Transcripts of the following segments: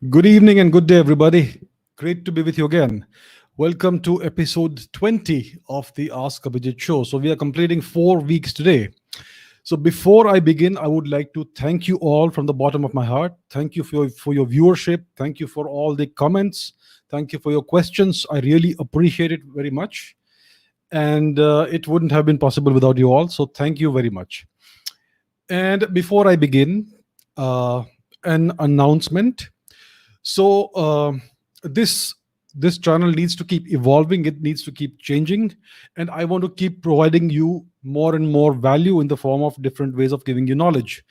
Good evening and good day, everybody. Great to be with you again. Welcome to episode 20 of the Ask Abhijit show. So, we are completing 4 weeks today. So, before I begin, I would like to thank you all from the bottom of my heart. Thank you for your viewership. Thank you for all the comments. Thank you for your questions. I really appreciate it very much. And it wouldn't have been possible without you all. So, thank you very much. And before I begin, an announcement. So this channel needs to keep evolving. It needs to keep changing, and I want to keep providing you more and more value in the form of different ways of giving you knowledge.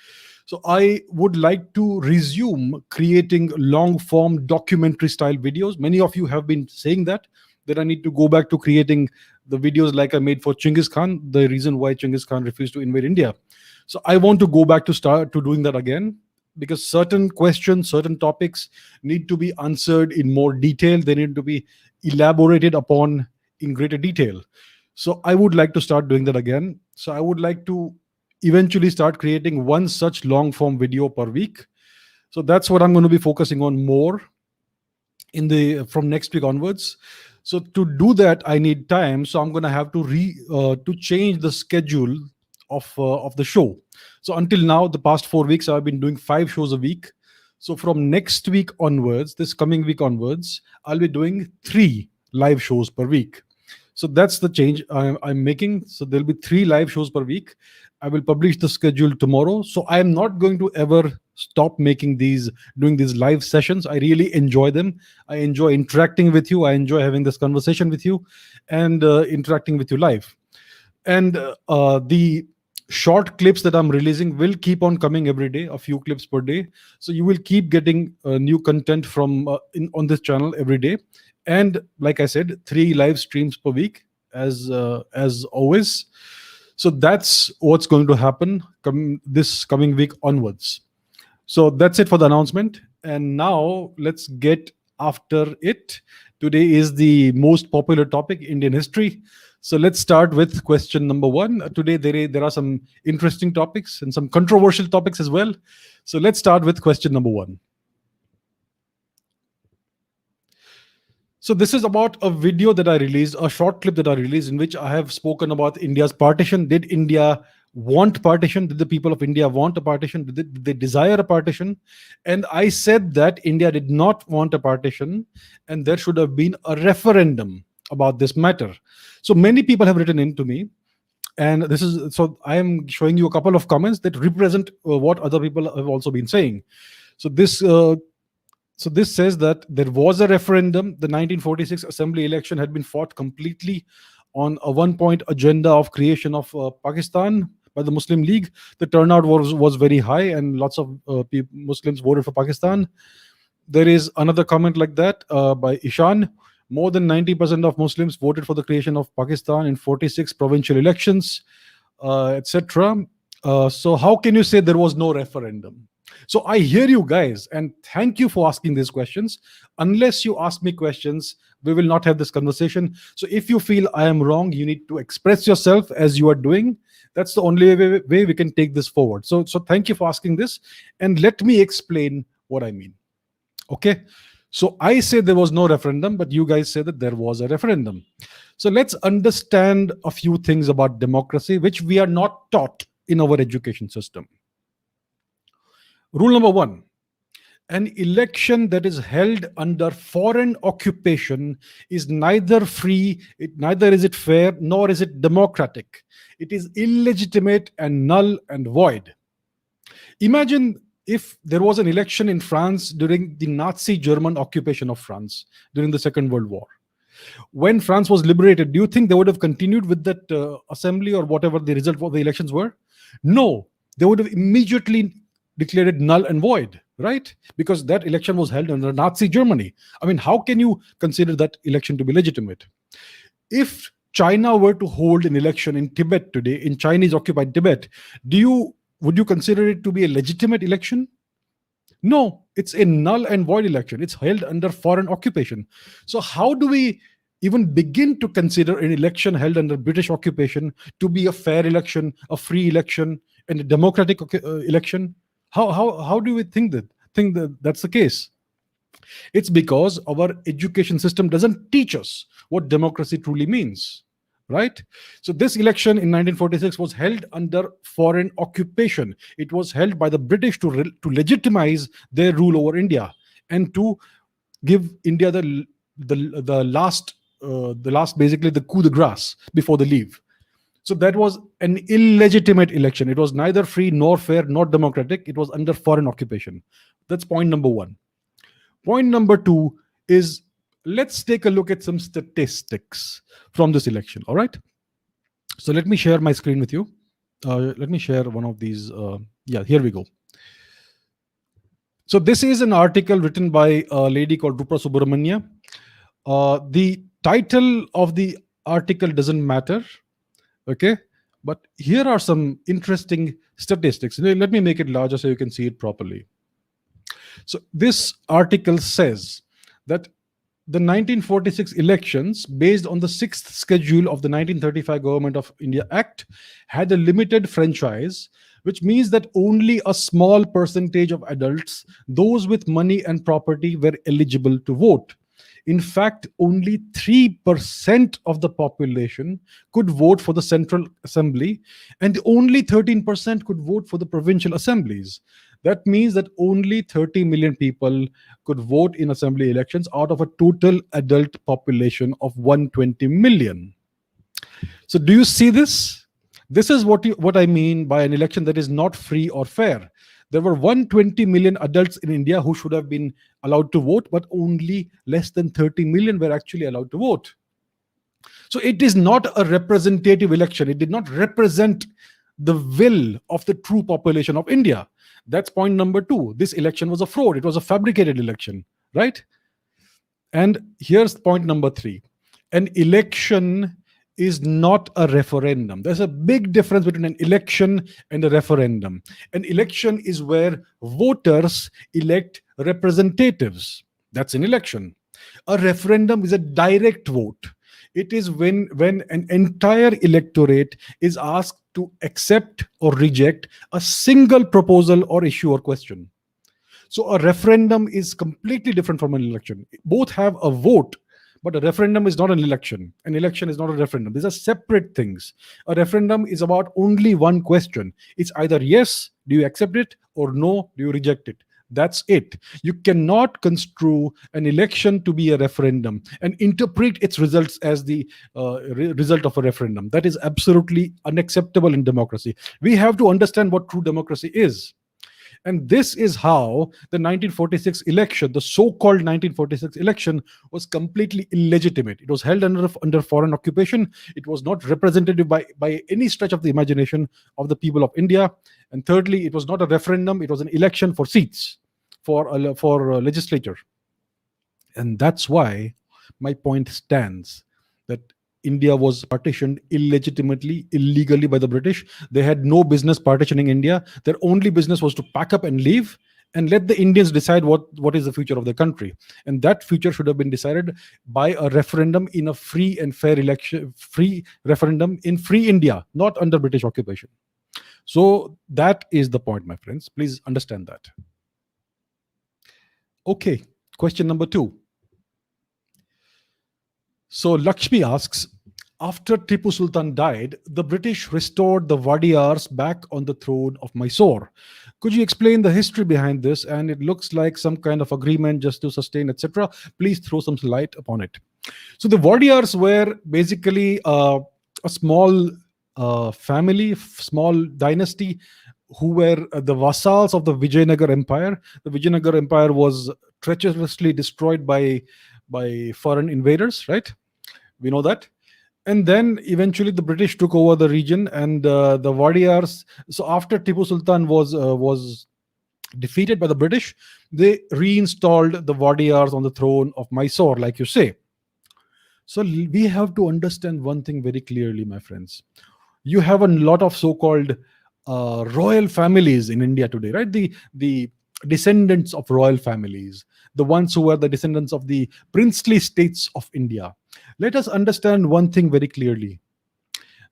So I would like to resume creating long form documentary style videos. Many of you have been saying that I need to go back to creating the videos like I made for Chinggis Khan, the reason why Chinggis Khan refused to invade India. So I want to go back to start to doing that again, because certain questions, certain topics need to be answered in more detail. They need to be elaborated upon in greater detail. So I would like to start doing that again. So I would like to eventually start creating one such long form video per week. So that's what I'm going to be focusing on more in the from next week onwards. So to do that, I need time. So I'm going to have to change the schedule of the show. So until now, the past 4 weeks, I've been doing 5 shows a week. So from next week onwards, this coming week onwards, I'll be doing 3 live shows per week. So that's the change I'm making. So there'll be 3 live shows per week. I will publish the schedule tomorrow. So I am not going to ever stop doing these live sessions. I really enjoy them. I enjoy interacting with you. I enjoy having this conversation with you and interacting with you live. And the short clips that I'm releasing will keep on coming every day, a few clips per day. So you will keep getting new content from on this channel every day. And like I said, 3 live streams per week as always. So that's what's going to happen this coming week onwards. So that's it for the announcement. And now let's get after it. Today is the most popular topic, Indian history. So let's start with question number 1. Today there are some interesting topics and some controversial topics as well. So let's start with question number 1. So this is about a video that I released, a short clip that I released in which I have spoken about India's partition. Did India want partition? Did the people of India want a partition? Did they desire a partition? And I said that India did not want a partition and there should have been a referendum about this matter. So many people have written in to me, and I am showing you a couple of comments that represent what other people have also been saying. So this says that there was a referendum. The 1946 assembly election had been fought completely on a one-point agenda of creation of Pakistan by the Muslim League. The turnout was very high, and lots of Muslims voted for Pakistan. There is another comment like that by Ishan. More than 90% of Muslims voted for the creation of Pakistan in 46 provincial elections, etc. So how can you say there was no referendum? So I hear you guys, and thank you for asking these questions. Unless you ask me questions, we will not have this conversation. So if you feel I am wrong, you need to express yourself as you are doing. That's the only way we can take this forward. So thank you for asking this, and let me explain what I mean. Okay. So I say there was no referendum, but you guys say that there was a referendum. So let's understand a few things about democracy, which we are not taught in our education system. Rule number 1, An election that is held under foreign occupation is neither free, neither is it fair, nor is it democratic. It is illegitimate and null and void. Imagine if there was an election in France during the Nazi German occupation of France during the Second World War. When France was liberated, do you think they would have continued with that assembly or whatever the result of the elections were? No, they would have immediately declared it null and void, right? Because that election was held under Nazi Germany. I mean, how can you consider that election to be legitimate? If China were to hold an election in Tibet today, in Chinese occupied Tibet, would you consider it to be a legitimate election? No, it's a null and void election. It's held under foreign occupation. So, how do we even begin to consider an election held under British occupation to be a fair election, a free election, and a democratic election? How do we think that that's the case? It's because our education system doesn't teach us what democracy truly means, right? So this election in 1946 was held under foreign occupation. It was held by the British to legitimize their rule over India and to give India the last basically the coup de grace before they leave. So that was an illegitimate election. It was neither free nor fair nor democratic. It was under foreign occupation. That's point number one. Point number two is, let's take a look at some statistics from this election. All right. So let me share my screen with you. Let me share one of these. Yeah, here we go. So this is an article written by a lady called Rupa Subramanya. The title of the article doesn't matter. Okay. But here are some interesting statistics. Let me make it larger so you can see it properly. So this article says that the 1946 elections, based on the sixth schedule of the 1935 Government of India Act, had a limited franchise, which means that only a small percentage of adults, those with money and property, were eligible to vote. In fact, only 3% of the population could vote for the Central Assembly, and only 13% could vote for the provincial assemblies. That means that only 30 million people could vote in assembly elections out of a total adult population of 120 million. So, do you see this? This is what I mean by an election that is not free or fair. There were 120 million adults in India who should have been allowed to vote, but only less than 30 million were actually allowed to vote. So it is not a representative election. It did not represent the will of the true population of India. That's point number two. This election was a fraud. It was a fabricated election, right? And here's point number three. An election is not a referendum. There's a big difference between an election and a referendum. An election is where voters elect representatives. That's an election. A referendum is a direct vote. It is when an entire electorate is asked to accept or reject a single proposal or issue or question. So a referendum is completely different from an election. Both have a vote, but a referendum is not an election. An election is not a referendum. These are separate things. A referendum is about only one question. It's either yes, do you accept it, or no, do you reject it? That's it. You cannot construe an election to be a referendum and interpret its results as the result of a referendum. That is absolutely unacceptable in democracy. We have to understand what true democracy is. And this is how the 1946 election, the so-called 1946 election, was completely illegitimate. It was held under foreign occupation. It was not representative by any stretch of the imagination of the people of India. And thirdly, it was not a referendum. It was an election for seats, for legislature. And that's why my point stands, that India was partitioned illegitimately, illegally by the British. They had no business partitioning India. Their only business was to pack up and leave and let the Indians decide what is the future of their country. And that future should have been decided by a referendum in a free and fair election, free referendum in free India, not under British occupation. So that is the point, my friends. Please understand that. Okay, question number 2. So Lakshmi asks, After Tipu Sultan died, the British restored the Wadiyars back on the throne of Mysore. Could you explain the history behind this? And it looks like some kind of agreement just to sustain, etc. Please throw some light upon it. So the Wadiyars were basically a small family, small dynasty who were the vassals of the Vijayanagar Empire. The Vijayanagar Empire was treacherously destroyed by foreign invaders, right? We know that. And then eventually the British took over the region, and the Wadiyars. So after Tipu Sultan was defeated by the British, they reinstalled the Wadiyars on the throne of Mysore, like you say. So we have to understand one thing very clearly, my friends. You have a lot of so-called royal families in India today, right? The descendants of royal families, the ones who are the descendants of the princely states of India. Let us understand one thing very clearly.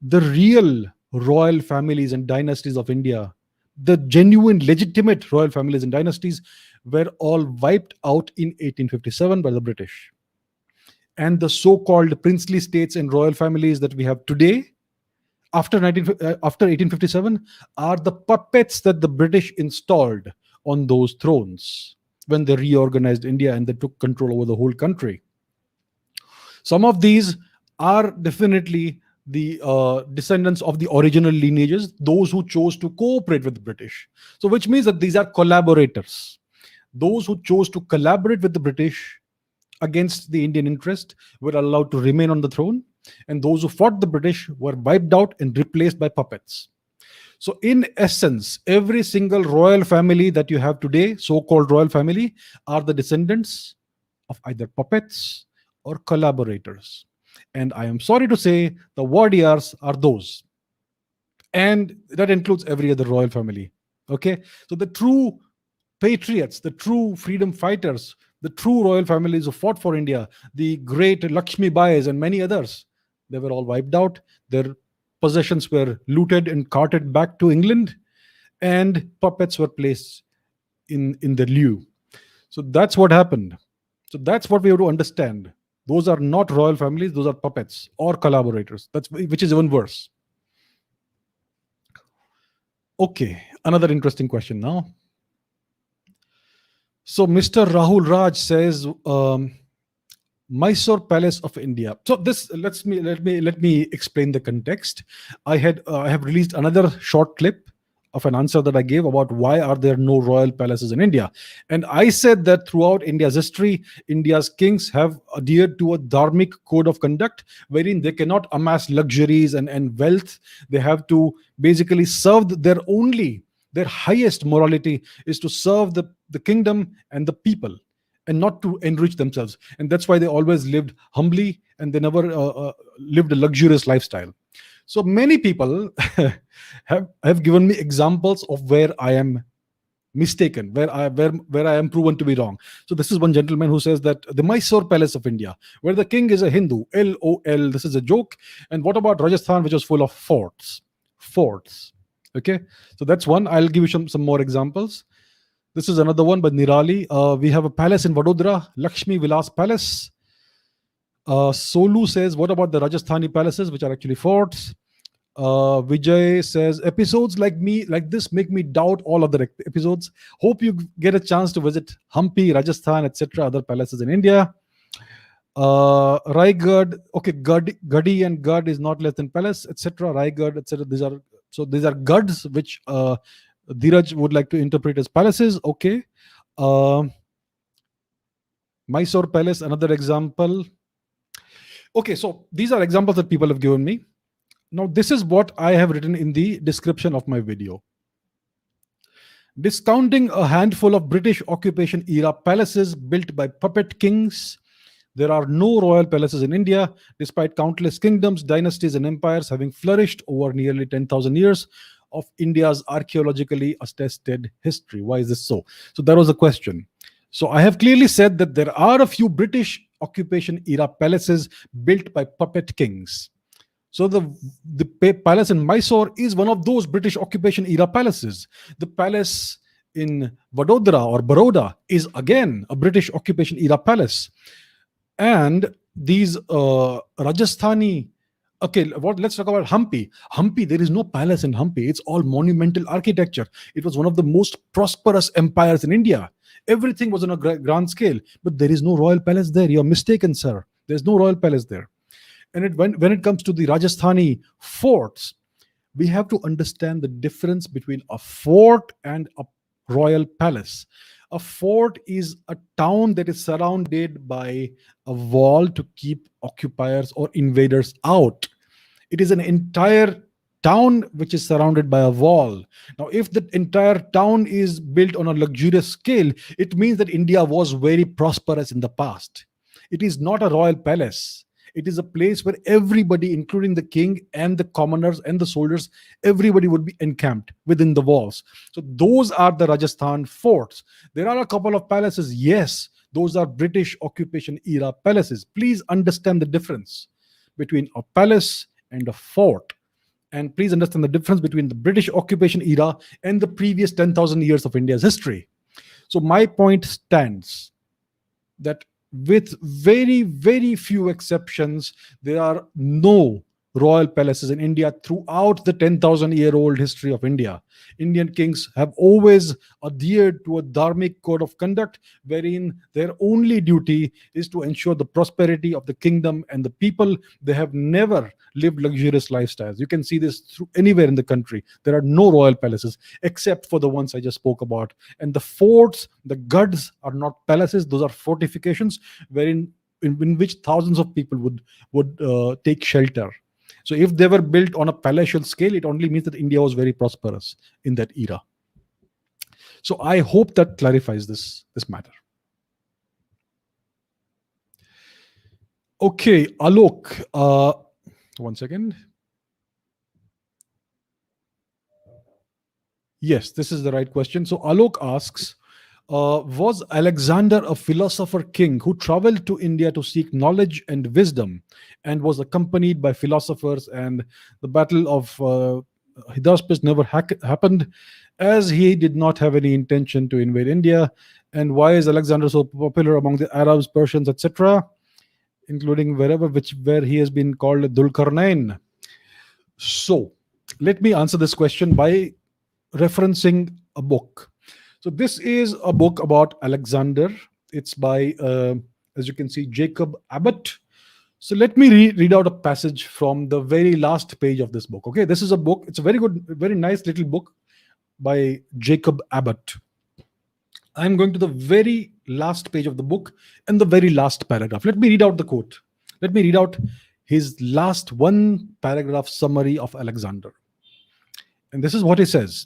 The real royal families and dynasties of India, the genuine, legitimate royal families and dynasties, were all wiped out in 1857 by the British. And the so-called princely states and royal families that we have today, after 1857, are the puppets that the British installed on those thrones when they reorganized India and they took control over the whole country. Some of these are definitely the descendants of the original lineages, those who chose to cooperate with the British. So, which means that these are collaborators. Those who chose to collaborate with the British against the Indian interest were allowed to remain on the throne, and those who fought the British were wiped out and replaced by puppets. So, in essence, every single royal family that you have today, so called royal family, are the descendants of either puppets or collaborators. And I am sorry to say, the Wadiyars are those. And that includes every other royal family. Okay? So, the true patriots, the true freedom fighters, the true royal families who fought for India, the great Lakshmi Bais and many others, they were all wiped out. Their possessions were looted and carted back to England, and puppets were placed in the lieu. So that's what happened. So that's what we have to understand. Those are not royal families; those are puppets or collaborators. That's which is even worse. Okay, another interesting question now. So Mr. Rahul Raj says, Mysore Palace of India. So this let me explain the context. I have released another short clip of an answer that I gave about why are there no royal palaces in India, and I said that throughout India's history, India's kings have adhered to a dharmic code of conduct wherein they cannot amass luxuries and wealth. They have to basically serve their highest morality is to serve the kingdom and the people, and not to enrich themselves. And that's why they always lived humbly, and they never lived a luxurious lifestyle. So many people have given me examples of where I am mistaken, where I am proven to be wrong. So this is one gentleman who says that the Mysore Palace of India, where the king is a Hindu, LOL, this is a joke. And what about Rajasthan, which was full of forts? Okay, so that's one. I'll give you some more examples. This is another one by Nirali. We have a palace in Vadodara, Lakshmi Vilas Palace. Solu says, what about the Rajasthani palaces, which are actually forts? Vijay says, episodes like this make me doubt all other episodes. Hope you get a chance to visit Hampi, Rajasthan, etc., other palaces in India. Raigad, okay, Gadi and Gad is not less than palace, etc. Raigad, etc. These are Gads, which Dheeraj would like to interpret as palaces. Okay. Mysore Palace, another example. Okay, so these are examples that people have given me. Now, this is what I have written in the description of my video. Discounting a handful of British occupation era palaces built by puppet kings, there are no royal palaces in India, despite countless kingdoms, dynasties, and empires having flourished over nearly 10,000 years of India's archaeologically attested history. Why is this so? So that was the question. So I have clearly said that there are a few British occupation era palaces built by puppet kings. So the palace in Mysore is one of those British occupation era palaces. The palace in Vadodara or Baroda is again a British occupation era palace. And these Rajasthani Okay, let's talk about Hampi. Hampi, there is no palace in Hampi. It's all monumental architecture. It was one of the most prosperous empires in India. Everything was on a grand scale, but there is no royal palace there. You're mistaken, sir. There's no royal palace there. And when it comes to the Rajasthani forts, we have to understand the difference between a fort and a royal palace. A fort is a town that is surrounded by a wall to keep occupiers or invaders out. It is an entire town which is surrounded by a wall. Now, if the entire town is built on a luxurious scale, it means that India was very prosperous in the past. It is not a royal palace. It is a place where everybody, including the king and the commoners and the soldiers, everybody would be encamped within the walls. So, those are the Rajasthan forts. There are a couple of palaces, yes, those are British occupation era palaces. Please understand the difference between a palace and a fort. And please understand the difference between the British occupation era and the previous 10,000 years of India's history. So, my point stands that with very, very few exceptions, there are no royal palaces in India throughout the 10,000-year-old history of India. Indian kings have always adhered to a dharmic code of conduct wherein their only duty is to ensure the prosperity of the kingdom and the people. They have never lived luxurious lifestyles. You can see this through anywhere in the country. There are no royal palaces except for the ones I just spoke about. And the forts, the guds are not palaces, those are fortifications wherein in which thousands of people would take shelter. So if they were built on a palatial scale, it only means that India was very prosperous in that era. So I hope that clarifies this matter. Okay, Alok, one second. Yes, this is the right question. So Alok asks, was Alexander a philosopher king who traveled to India to seek knowledge and wisdom and was accompanied by philosophers, and the battle of Hydaspes never happened as he did not have any intention to invade India? And why is Alexander so popular among the Arabs, Persians, etc., including where he has been called Dulkarnain? So let me answer this question by referencing a book. So this is a book about Alexander. It's by, as you can see, Jacob Abbott. So let me read out a passage from the very last page of this book. Okay, this is a book. It's a very good, very nice little book by Jacob Abbott. I'm going to the very last page of the book and the very last paragraph. Let me read out the quote. Let me read out his last one paragraph summary of Alexander. And this is what he says.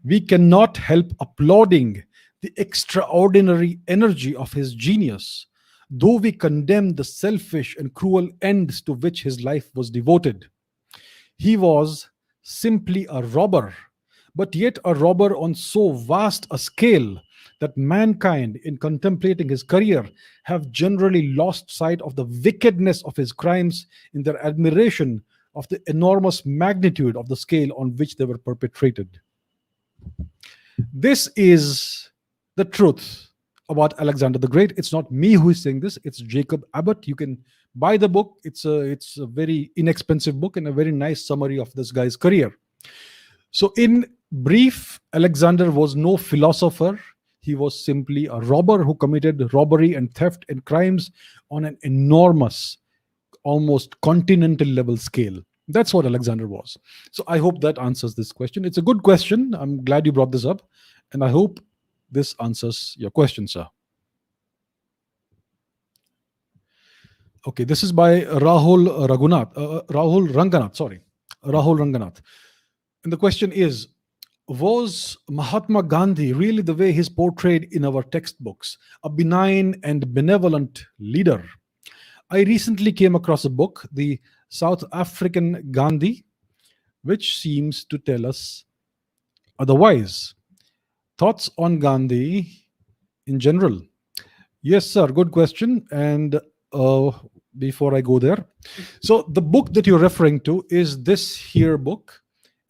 We cannot help applauding the extraordinary energy of his genius, though we condemn the selfish and cruel ends to which his life was devoted. He was simply a robber, but yet a robber on so vast a scale that mankind, in contemplating his career, have generally lost sight of the wickedness of his crimes in their admiration of the enormous magnitude of the scale on which they were perpetrated. This is the truth about Alexander the Great. It's not me who is saying this, it's Jacob Abbott. You can buy the book. It's a very inexpensive book and a very nice summary of this guy's career. So in brief, Alexander was no philosopher. He was simply a robber who committed robbery and theft and crimes on an enormous, almost continental level scale. That's what Alexander was. So I hope that answers this question. It's a good question. I'm glad you brought this up. And I hope this answers your question, sir. Okay, this is by Rahul Ranganath. And the question is, was Mahatma Gandhi really the way he's portrayed in our textbooks, a benign and benevolent leader? I recently came across a book, The South African Gandhi, which seems to tell us otherwise. Thoughts on Gandhi in general? Yes, sir. Good question. And before I go there, so the book that you're referring to is this here book.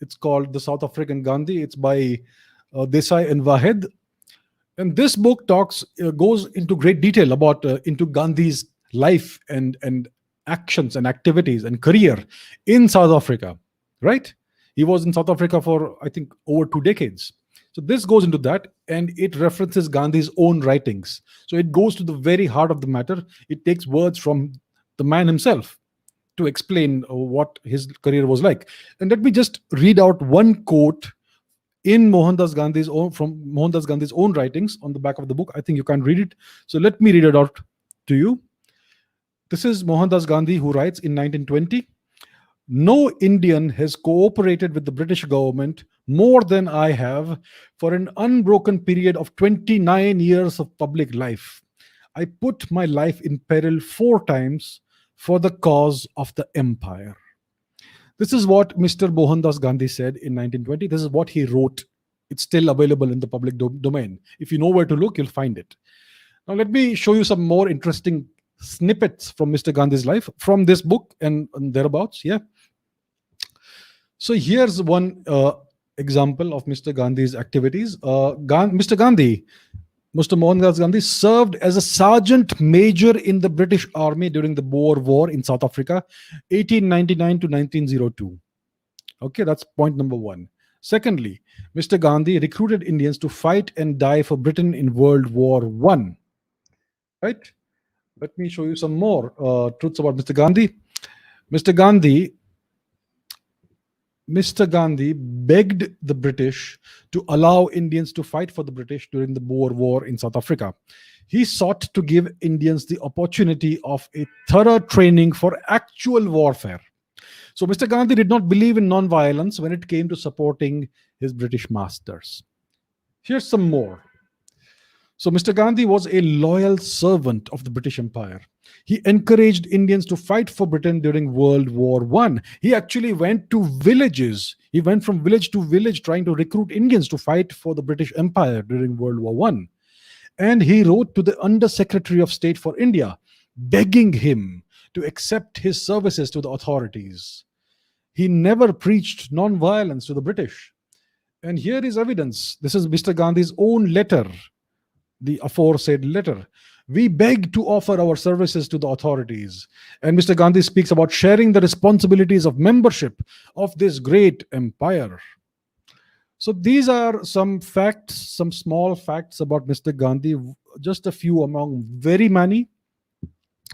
It's called The South African Gandhi. It's by Desai and Wahed. And this book goes into great detail about into Gandhi's life and actions and activities and career in South Africa, right? He was in South Africa for, I think, over 2 decades. So this goes into that, and it references Gandhi's own writings. So it goes to the very heart of the matter. It takes words from the man himself to explain what his career was like. And let me just read out one quote in Mohandas Gandhi's own writings on the back of the book. I think you can read it. So let me read it out to you. This is Mohandas Gandhi, who writes in 1920. No Indian has cooperated with the British government more than I have for an unbroken period of 29 years of public life. I put my life in peril 4 times for the cause of the empire. This is what Mr. Mohandas Gandhi said in 1920. This is what he wrote. It's still available in the public domain. If you know where to look, you'll find it. Now, let me show you some more interesting snippets from Mr. Gandhi's life from this book and thereabouts. Yeah. So here's one example of Mr. Gandhi's activities. Mr. Mohandas Gandhi served as a sergeant major in the British Army during the Boer War in South Africa, 1899 to 1902. Okay, that's point number one. Secondly, Mr. Gandhi recruited Indians to fight and die for Britain in World War I. Right? Let me show you some more truths about Mr. Gandhi. Mr. Gandhi begged the British to allow Indians to fight for the British during the Boer War in South Africa. He sought to give Indians the opportunity of a thorough training for actual warfare. So Mr. Gandhi did not believe in non-violence when it came to supporting his British masters. Here's some more. So Mr. Gandhi was a loyal servant of the British Empire. He encouraged Indians to fight for Britain during World War I. He actually went to villages. He went from village to village trying to recruit Indians to fight for the British Empire during World War I. And he wrote to the Under Secretary of State for India, begging him to accept his services to the authorities. He never preached non-violence to the British. And here is evidence. This is Mr. Gandhi's own letter, the aforesaid letter. We beg to offer our services to the authorities. And Mr. Gandhi speaks about sharing the responsibilities of membership of this great empire. So these are some facts, some small facts about Mr. Gandhi, just a few among very many.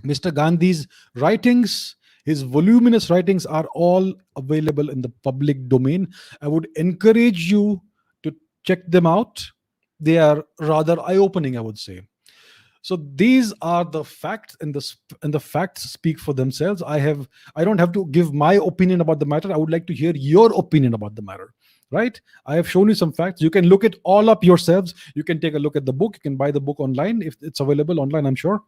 Mr. Gandhi's writings, his voluminous writings, are all available in the public domain. I would encourage you to check them out. They are rather eye-opening, I would say. So these are the facts, and the facts speak for themselves. I don't have to give my opinion about the matter. I would like to hear your opinion about the matter. Right? I have shown you some facts. You can look it all up yourselves. You can take a look at the book. You can buy the book online if it's available online, I'm sure.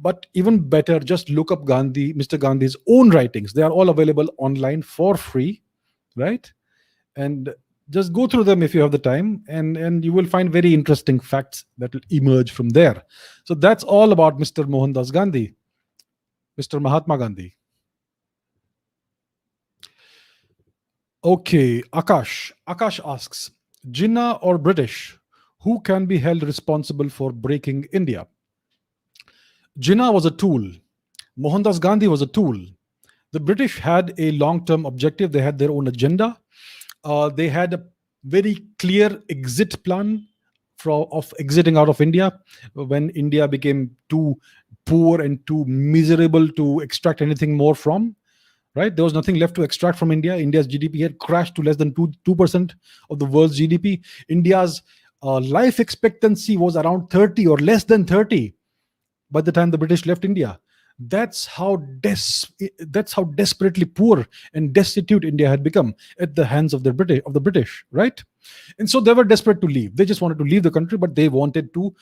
But even better, just look up Mr. Gandhi's own writings. They are all available online for free, right? And just go through them if you have the time, and you will find very interesting facts that will emerge from there. So that's all about Mr. Mohandas Gandhi, Mr. Mahatma Gandhi. Okay, Akash. Akash asks, Jinnah or British, who can be held responsible for breaking India? Jinnah was a tool. Mohandas Gandhi was a tool. The British had a long-term objective. They had their own agenda. They had a very clear exit plan of exiting out of India when India became too poor and too miserable to extract anything more from. Right? There was nothing left to extract from India. India's GDP had crashed to less than 2% of the world's GDP. India's life expectancy was around 30 or less than 30 by the time the British left India. That's how desperately poor and destitute India had become at the hands of the British, right? And so they were desperate to leave. They just wanted to leave the country, but they wanted to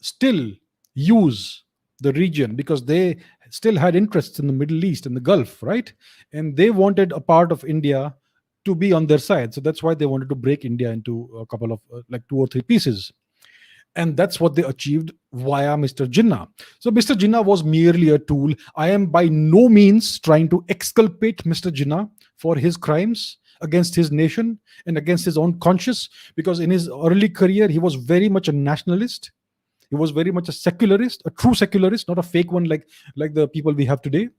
still use the region because they still had interests in the Middle East and the Gulf, right? And they wanted a part of India to be on their side. So that's why they wanted to break India into a couple of like 2 or 3 pieces. And that's what they achieved via Mr. Jinnah. So Mr. Jinnah was merely a tool. I am by no means trying to exculpate Mr. Jinnah for his crimes against his nation and against his own conscience, because in his early career, he was very much a nationalist. He was very much a secularist, a true secularist, not a fake one like the people we have today.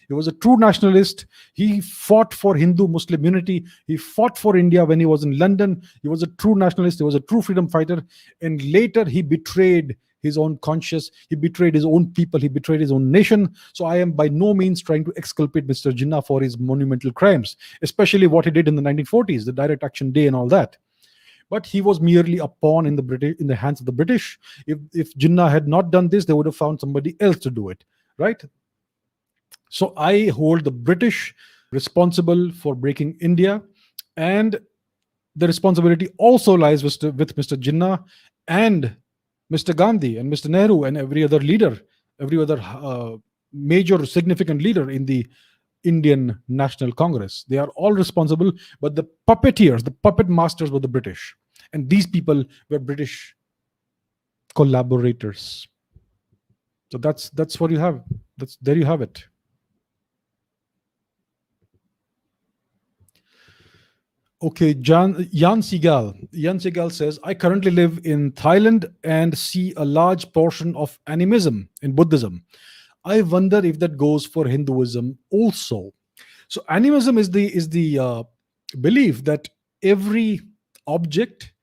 He was a true nationalist. He fought for Hindu Muslim unity. He fought for India when he was in London. He was a true nationalist. He was a true freedom fighter. And later he betrayed his own conscience. He betrayed his own people. He betrayed his own nation. So I am by no means trying to exculpate Mr. Jinnah for his monumental crimes, especially what he did in the 1940s, the Direct Action Day and all that. But he was merely a pawn in the hands of the British. If Jinnah had not done this, they would have found somebody else to do it, right? So I hold the British responsible for breaking India, and the responsibility also lies with Mr. Jinnah and Mr. Gandhi and Mr. Nehru and every other leader, every other major significant leader in the Indian National Congress. They are all responsible, but the puppeteers, the puppet masters were the British. And these people were British collaborators. So that's what you have. There you have it. Okay, Jan Segal. Jan Segal says, I currently live in Thailand and see a large portion of animism in Buddhism. I wonder if that goes for Hinduism also. So animism is the belief that every object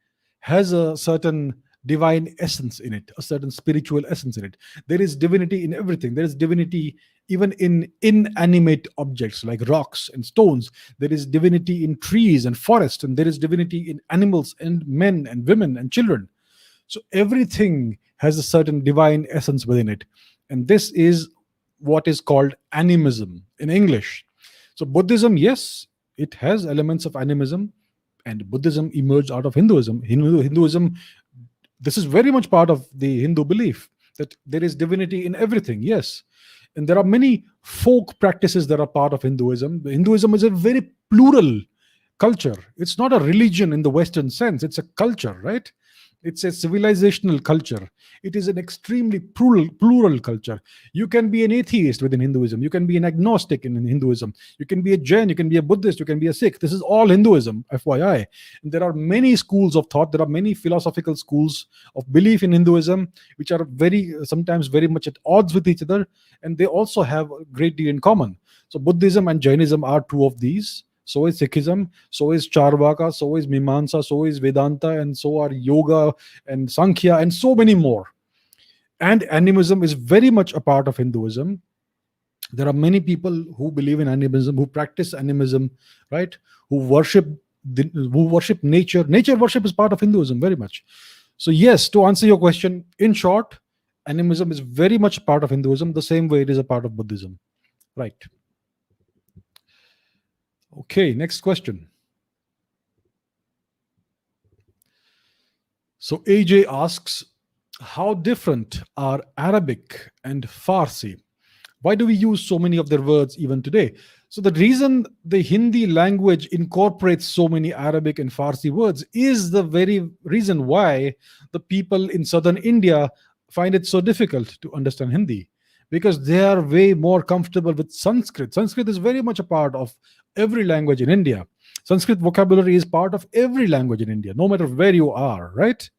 has a certain divine essence in it, a certain spiritual essence in it. There is divinity in everything. There is divinity even in inanimate objects like rocks and stones. There is divinity in trees and forests, and there is divinity in animals and men and women and children. So everything has a certain divine essence within it. And this is what is called animism in English. So Buddhism, yes, it has elements of animism, and Buddhism emerged out of Hinduism. Hinduism, this is very much part of the Hindu belief that there is divinity in everything, yes. And there are many folk practices that are part of Hinduism. Hinduism is a very plural culture. It's not a religion in the Western sense, it's a culture, right? It's a civilizational culture. It is an extremely plural culture. You can be an atheist within Hinduism. You can be an agnostic in Hinduism. You can be a Jain. You can be a Buddhist. You can be a Sikh. This is all Hinduism, FYI. And there are many schools of thought. There are many philosophical schools of belief in Hinduism, which are sometimes very much at odds with each other. And they also have a great deal in common. So Buddhism and Jainism are two of these. So is Sikhism, so is Charvaka, so is Mimamsa, so is Vedanta, and so are Yoga and Sankhya, and so many more. And animism is very much a part of Hinduism. There are many people who believe in animism, who practice animism, right? Who worship nature. Nature worship is part of Hinduism very much. So yes, to answer your question, in short, animism is very much part of Hinduism, the same way it is a part of Buddhism, right? Okay, next question. So AJ asks, how different are Arabic and Farsi? Why do we use so many of their words even today? So the reason the Hindi language incorporates so many Arabic and Farsi words is the very reason why the people in southern India find it so difficult to understand Hindi, because they are way more comfortable with Sanskrit. Sanskrit is very much a part of every language in India. Sanskrit vocabulary is part of every language in India, no matter where you are, right?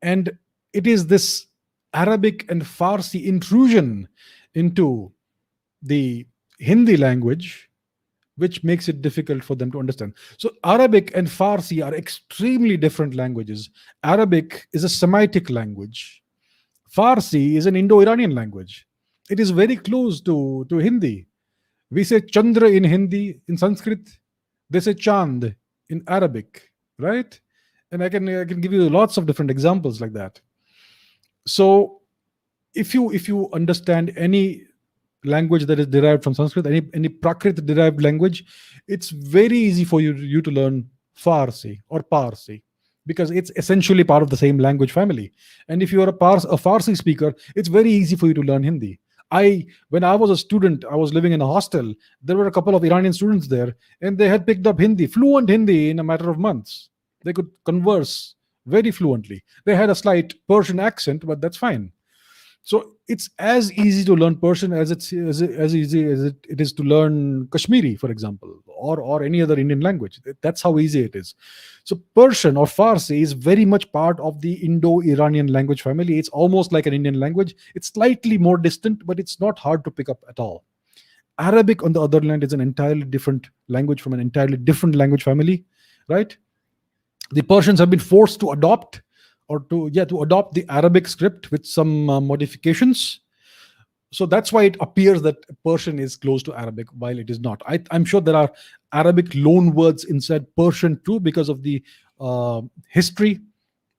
And it is this Arabic and Farsi intrusion into the Hindi language which makes it difficult for them to understand. So Arabic and Farsi are extremely different languages. Arabic is a Semitic language. Farsi is an Indo-Iranian language. It is very close to Hindi. We say Chandra in Hindi. In Sanskrit, they say Chand in Arabic, right? And I can give you lots of different examples like that. So if you understand any language that is derived from Sanskrit, any Prakrit derived language, it's very easy for you to learn Farsi or Parsi, because it's essentially part of the same language family. And if you are a Farsi speaker, it's very easy for you to learn Hindi. When I was a student, I was living in a hostel. There were a couple of Iranian students there, and they had picked up Hindi, fluent Hindi, in a matter of months. They could converse very fluently. They had a slight Persian accent, but that's fine. So it's as easy to learn Persian as easy as it is to learn Kashmiri, for example, or any other Indian language. That's how easy it is. So Persian or Farsi is very much part of the Indo-Iranian language family. It's almost like an Indian language. It's slightly more distant, but it's not hard to pick up at all. Arabic, on the other hand, is an entirely different language from an entirely different language family, right? The Persians have been forced to adopt or to adopt the Arabic script with some modifications. So that's why it appears that Persian is close to Arabic while it is not. I'm sure there are Arabic loan words inside Persian too, because of the history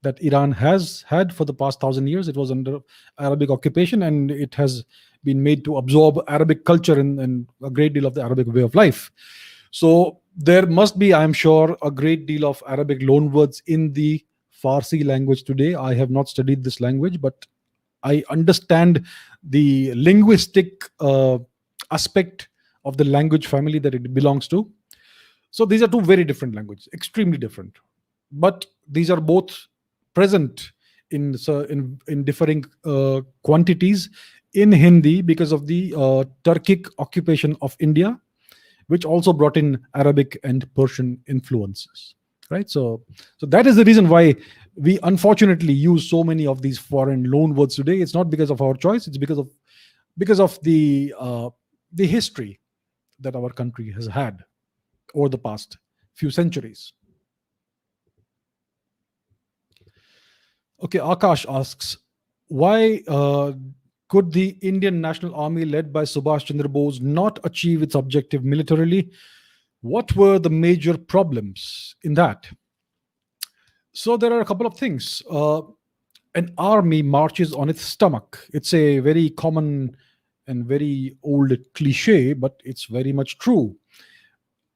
that Iran has had for the past 1,000 years. It was under Arabic occupation, and it has been made to absorb Arabic culture and a great deal of the Arabic way of life. So there must be, I'm sure, a great deal of Arabic loanwords in the Farsi language today. I have not studied this language, but I understand the linguistic aspect of the language family that it belongs to. So these are two very different languages, extremely different. But these are both present in differing quantities in Hindi because of the Turkic occupation of India, which also brought in Arabic and Persian influences. Right, so that is the reason why we unfortunately use so many of these foreign loan words today. It's not because of our choice; it's because of the history that our country has had over the past few centuries. Okay, Akash asks, why could the Indian National Army led by Subhash Chandra Bose not achieve its objective militarily? What were the major problems in that? So there are a couple of things. An army marches on its stomach. It's a very common and very old cliche, but it's very much true.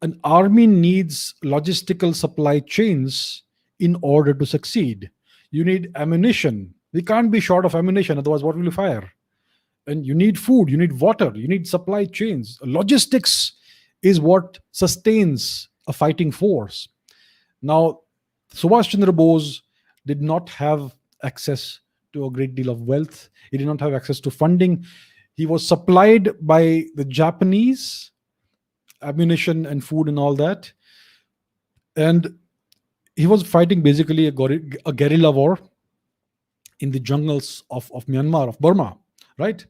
An army needs logistical supply chains in order to succeed. You need ammunition. We can't be short of ammunition, otherwise, what will you fire? And you need food, you need water, you need supply chains. Logistics is what sustains a fighting force. Now, Subhash Chandra Bose did not have access to a great deal of wealth. He did not have access to funding. He was supplied by the Japanese, ammunition and food and all that. And he was fighting basically a guerrilla war in the jungles of Myanmar, of Burma, right?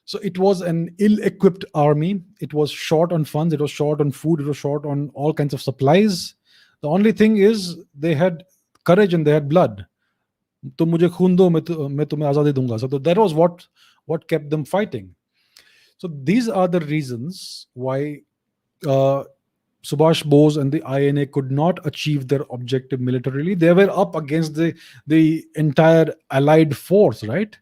So it was an ill-equipped army. It was short on funds. It was short on food. It was short on all kinds of supplies. The only thing is they had courage and they had blood. तुम मुझे खून दो, मैं तुम्हें आजादी दूंगा. So that was what kept them fighting. So these are the reasons why Subhash Bose and the INA could not achieve their objective militarily. They were up against the entire Allied force, right?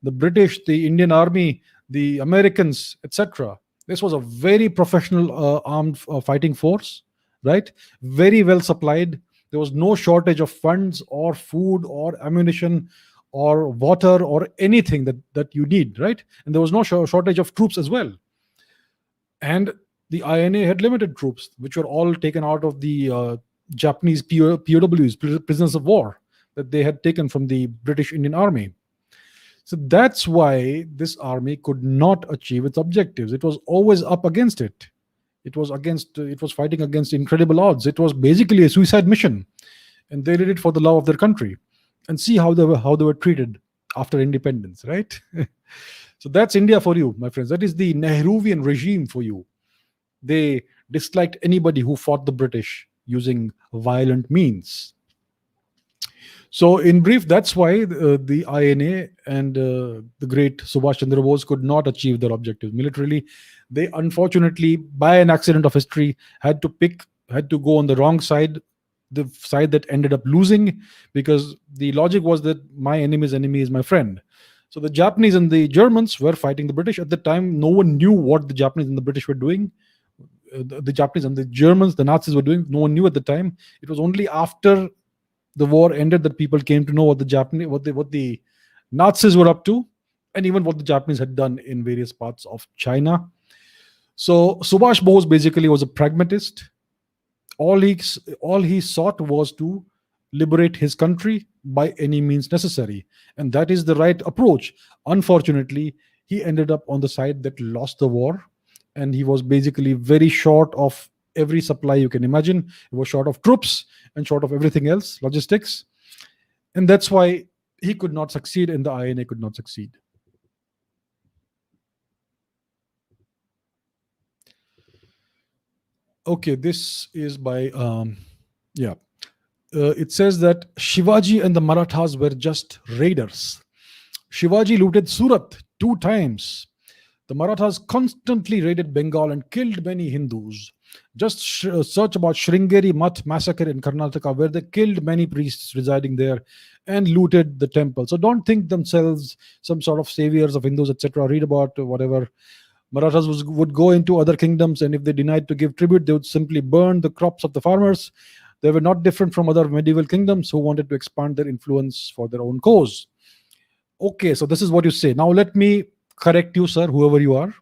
The British, the Indian Army, the Americans, etc. This was a very professional armed fighting force, right? Very well supplied. There was no shortage of funds or food or ammunition or water or anything that you need, right? And there was no shortage of troops as well. And the INA had limited troops, which were all taken out of the Japanese POWs, prisoners of war, that they had taken from the British Indian Army. So that's why this army could not achieve its objectives. It was always up against it. It was fighting against incredible odds. It was basically a suicide mission, and they did it for the love of their country. And see how they were treated after independence, right? So that's India for you, my friends. That is the Nehruvian regime for you. They disliked anybody who fought the British using violent means. So, in brief, that's why the INA and the great Subhash Chandra Bose could not achieve their objectives militarily. They unfortunately, by an accident of history, had to go on the wrong side, the side that ended up losing, because the logic was that my enemy's enemy is my friend. So the Japanese and the Germans were fighting the British. At the time, no one knew what the Japanese and the British were doing. The Japanese and the Germans, the Nazis were doing. No one knew at the time. It was only after the war ended that people came to know what the Nazis were up to, and even what the Japanese had done in various parts of China. So Subhash Bose basically was a pragmatist. All he sought was to liberate his country by any means necessary, and that is the right approach. Unfortunately, he ended up on the side that lost the war, and he was basically very short of every supply you can imagine. It was short of troops and short of everything else, logistics. And that's why he could not succeed and the INA could not succeed. Okay, this is by, yeah. It says that Shivaji and the Marathas were just raiders. Shivaji looted Surat 2 times. The Marathas constantly raided Bengal and killed many Hindus. Just search about Sringeri Math massacre in Karnataka, where they killed many priests residing there and looted the temple. So don't think themselves some sort of saviors of Hindus, etc. Read about whatever. Marathas would go into other kingdoms, and if they denied to give tribute, they would simply burn the crops of the farmers. They were not different from other medieval kingdoms who wanted to expand their influence for their own cause. Okay, so this is what you say. Now let me correct you, sir, whoever you are.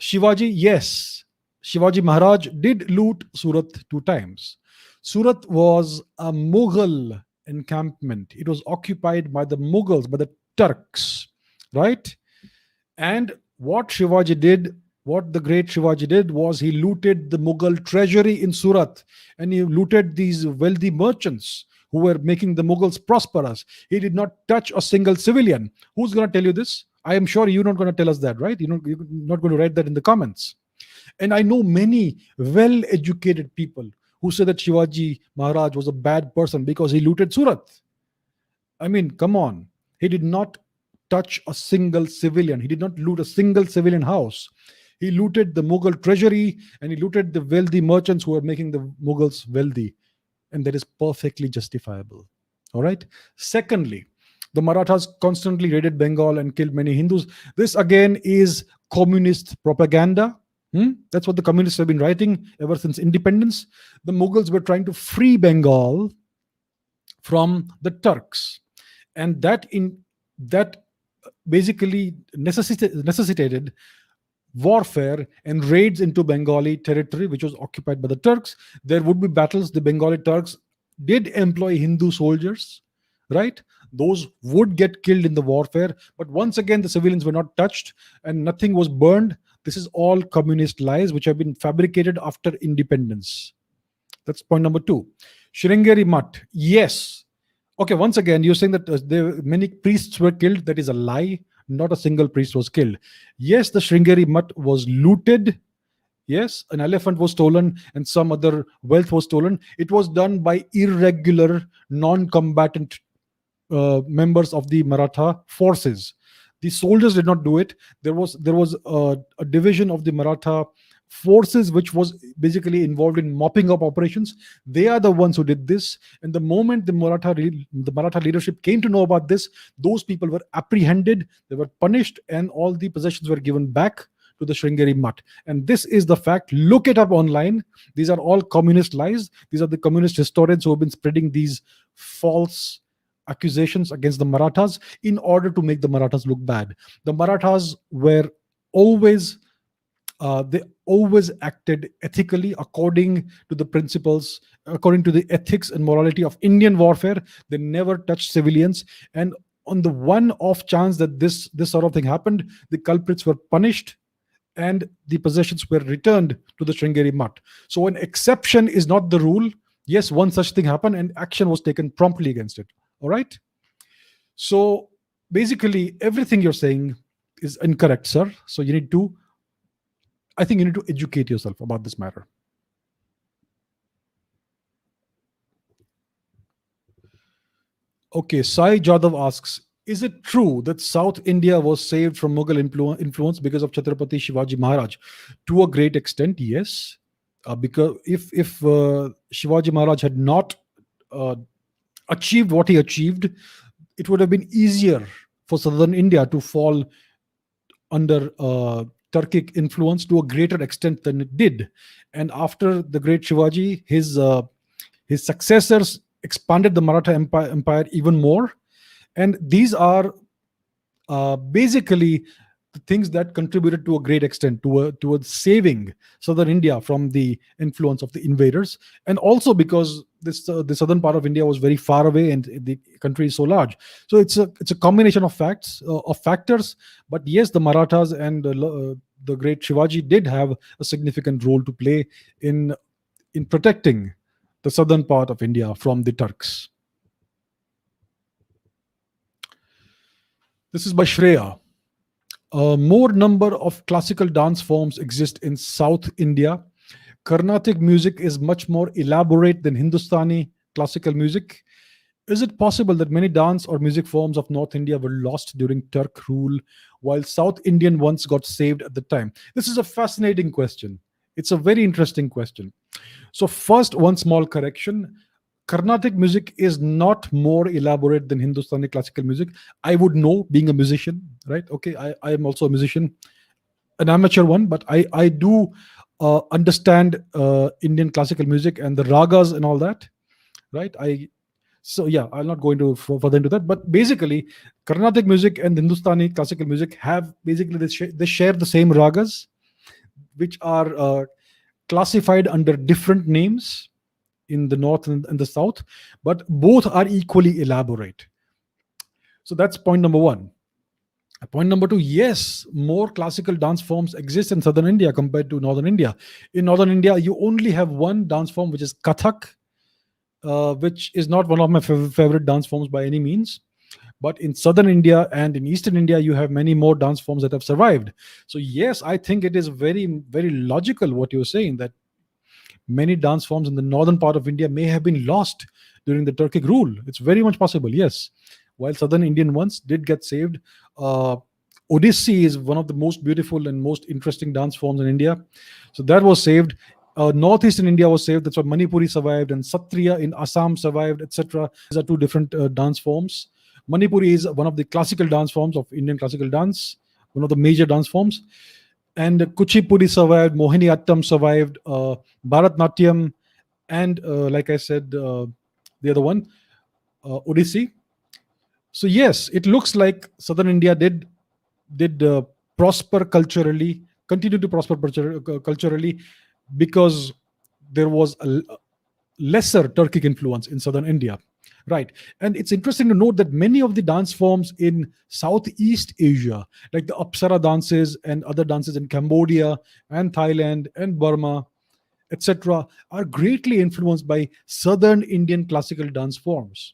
Shivaji, yes, Shivaji Maharaj did loot Surat 2 times. Surat was a Mughal encampment. It was occupied by the Mughals, by the Turks, right? And what Shivaji did, what the great Shivaji did, was he looted the Mughal treasury in Surat, and he looted these wealthy merchants who were making the Mughals prosperous. He did not touch a single civilian. Who's going to tell you this? I am sure you're not going to tell us that, right? You're not going to write that in the comments. And I know many well educated people who say that Shivaji Maharaj was a bad person because he looted Surat. I mean, come on. He did not touch a single civilian. He did not loot a single civilian house. He looted the Mughal treasury and he looted the wealthy merchants who were making the Mughals wealthy. And that is perfectly justifiable. All right. Secondly, the Marathas constantly raided Bengal and killed many Hindus. This again is communist propaganda. That's what the communists have been writing ever since independence. The Mughals were trying to free Bengal from the Turks, and that basically necessitated warfare and raids into Bengali territory, which was occupied by the Turks. There would be battles. The Bengali Turks did employ Hindu soldiers, right? Those would get killed in the warfare. But once again, the civilians were not touched and nothing was burned. This is all communist lies which have been fabricated after independence. That's point number 2. Sringeri Math. Yes. Okay, once again, you're saying that many priests were killed. That is a lie. Not a single priest was killed. Yes, the Sringeri Math was looted. Yes, an elephant was stolen and some other wealth was stolen. It was done by irregular, non-combatant members of the Maratha forces. The soldiers did not do it. There was a division of the Maratha forces which was basically involved in mopping up operations. They are the ones who did this. And the moment the Maratha leadership came to know about this, those people were apprehended, they were punished, and all the possessions were given back to the Sringeri Math. And this is the fact. Look it up online. These are all communist lies. These are the communist historians who have been spreading these false accusations against the Marathas in order to make the Marathas look bad. The Marathas were always they always acted ethically according to the principles, according to the ethics and morality of Indian warfare. They never touched civilians. And on the one off chance that this sort of thing happened, the culprits were punished and the possessions were returned to the Sringeri Math. So an exception is not the rule. Yes, one such thing happened and action was taken promptly against it. All right. So basically, everything you're saying is incorrect, sir. So I think you need to educate yourself about this matter. Okay, Sai Jadhav asks, is it true that South India was saved from Mughal influence because of Chhatrapati Shivaji Maharaj? To a great extent, yes. Because if Shivaji Maharaj had not achieved what he achieved, it would have been easier for southern India to fall under Turkic influence to a greater extent than it did. And after the great Shivaji, his successors expanded the Maratha empire even more. And these are basically the things that contributed to a great extent towards saving southern India from the influence of the invaders. And also because the southern part of India was very far away and the country is so large. So it's a combination of factors. But yes, the Marathas and the great Shivaji did have a significant role to play in protecting the southern part of India from the Turks. This is by Shreya. A more number of classical dance forms exist in South India. Carnatic music is much more elaborate than Hindustani classical music. Is it possible that many dance or music forms of North India were lost during Turk rule, while South Indian ones got saved at the time? This is a fascinating question. It's a very interesting question. So, first, one small correction. Carnatic music is not more elaborate than Hindustani classical music. I would know, being a musician, right? Okay, I am also a musician, an amateur one, but I do understand Indian classical music and the ragas and all that, right? So yeah, I'll not go into further into that. But basically, Carnatic music and Hindustani classical music have basically they share the same ragas, which are classified under different names in the north and the south, but both are equally elaborate. So that's point number one. Point number two, yes, more classical dance forms exist in southern India compared to northern India. In northern India, you only have one dance form, which is Kathak, which is not one of my favorite dance forms by any means. But in southern India and in eastern India, you have many more dance forms that have survived. So, yes, I think it is very, very logical what you're saying, that many dance forms in the northern part of India may have been lost during the Turkic rule. It's very much possible, yes. While southern Indian ones did get saved. Odissi is one of the most beautiful and most interesting dance forms in India. So that was saved. Northeastern India was saved. That's why Manipuri survived, and Satriya in Assam survived, etc. These are two different dance forms. Manipuri is one of the classical dance forms of Indian classical dance, one of the major dance forms. And Kuchipudi survived, Mohiniyattam survived, Bharatnatyam, and like I said, the other one, Odissi. So yes, it looks like southern India did prosper culturally, continue to prosper culturally, because there was a lesser Turkic influence in southern India. Right. And it's interesting to note that many of the dance forms in Southeast Asia, like the Apsara dances and other dances in Cambodia and Thailand and Burma, etc., are greatly influenced by southern Indian classical dance forms.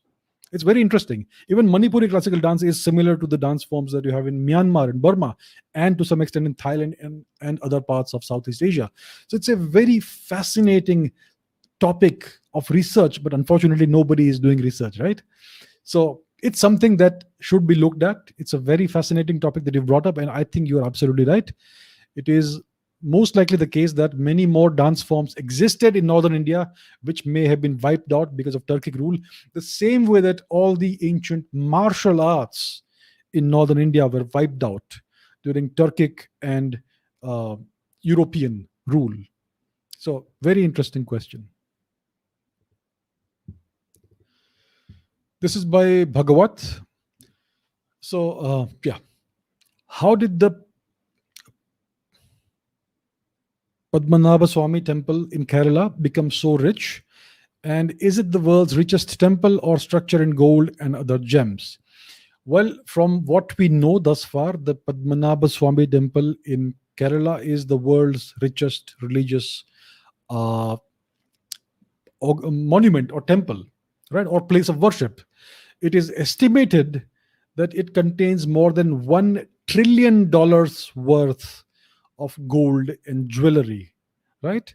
It's very interesting. Even Manipuri classical dance is similar to the dance forms that you have in Myanmar and Burma, and to some extent in Thailand and other parts of Southeast Asia. So it's a very fascinating topic of research, but unfortunately, nobody is doing research, right? So it's something that should be looked at. It's a very fascinating topic that you brought up, and I think you're absolutely right. It is most likely the case that many more dance forms existed in northern India, which may have been wiped out because of Turkic rule, the same way that all the ancient martial arts in northern India were wiped out during Turkic and European rule. So, very interesting question. This is by Bhagavat. So, yeah. How did the Padmanabha Swami temple in Kerala become so rich? And is it the world's richest temple or structure in gold and other gems? Well, from what we know thus far, the Padmanabha Swami temple in Kerala is the world's richest religious uh, monument or temple, right, or place of worship. It is estimated that it contains more than $1 trillion worth of gold and jewelry, right?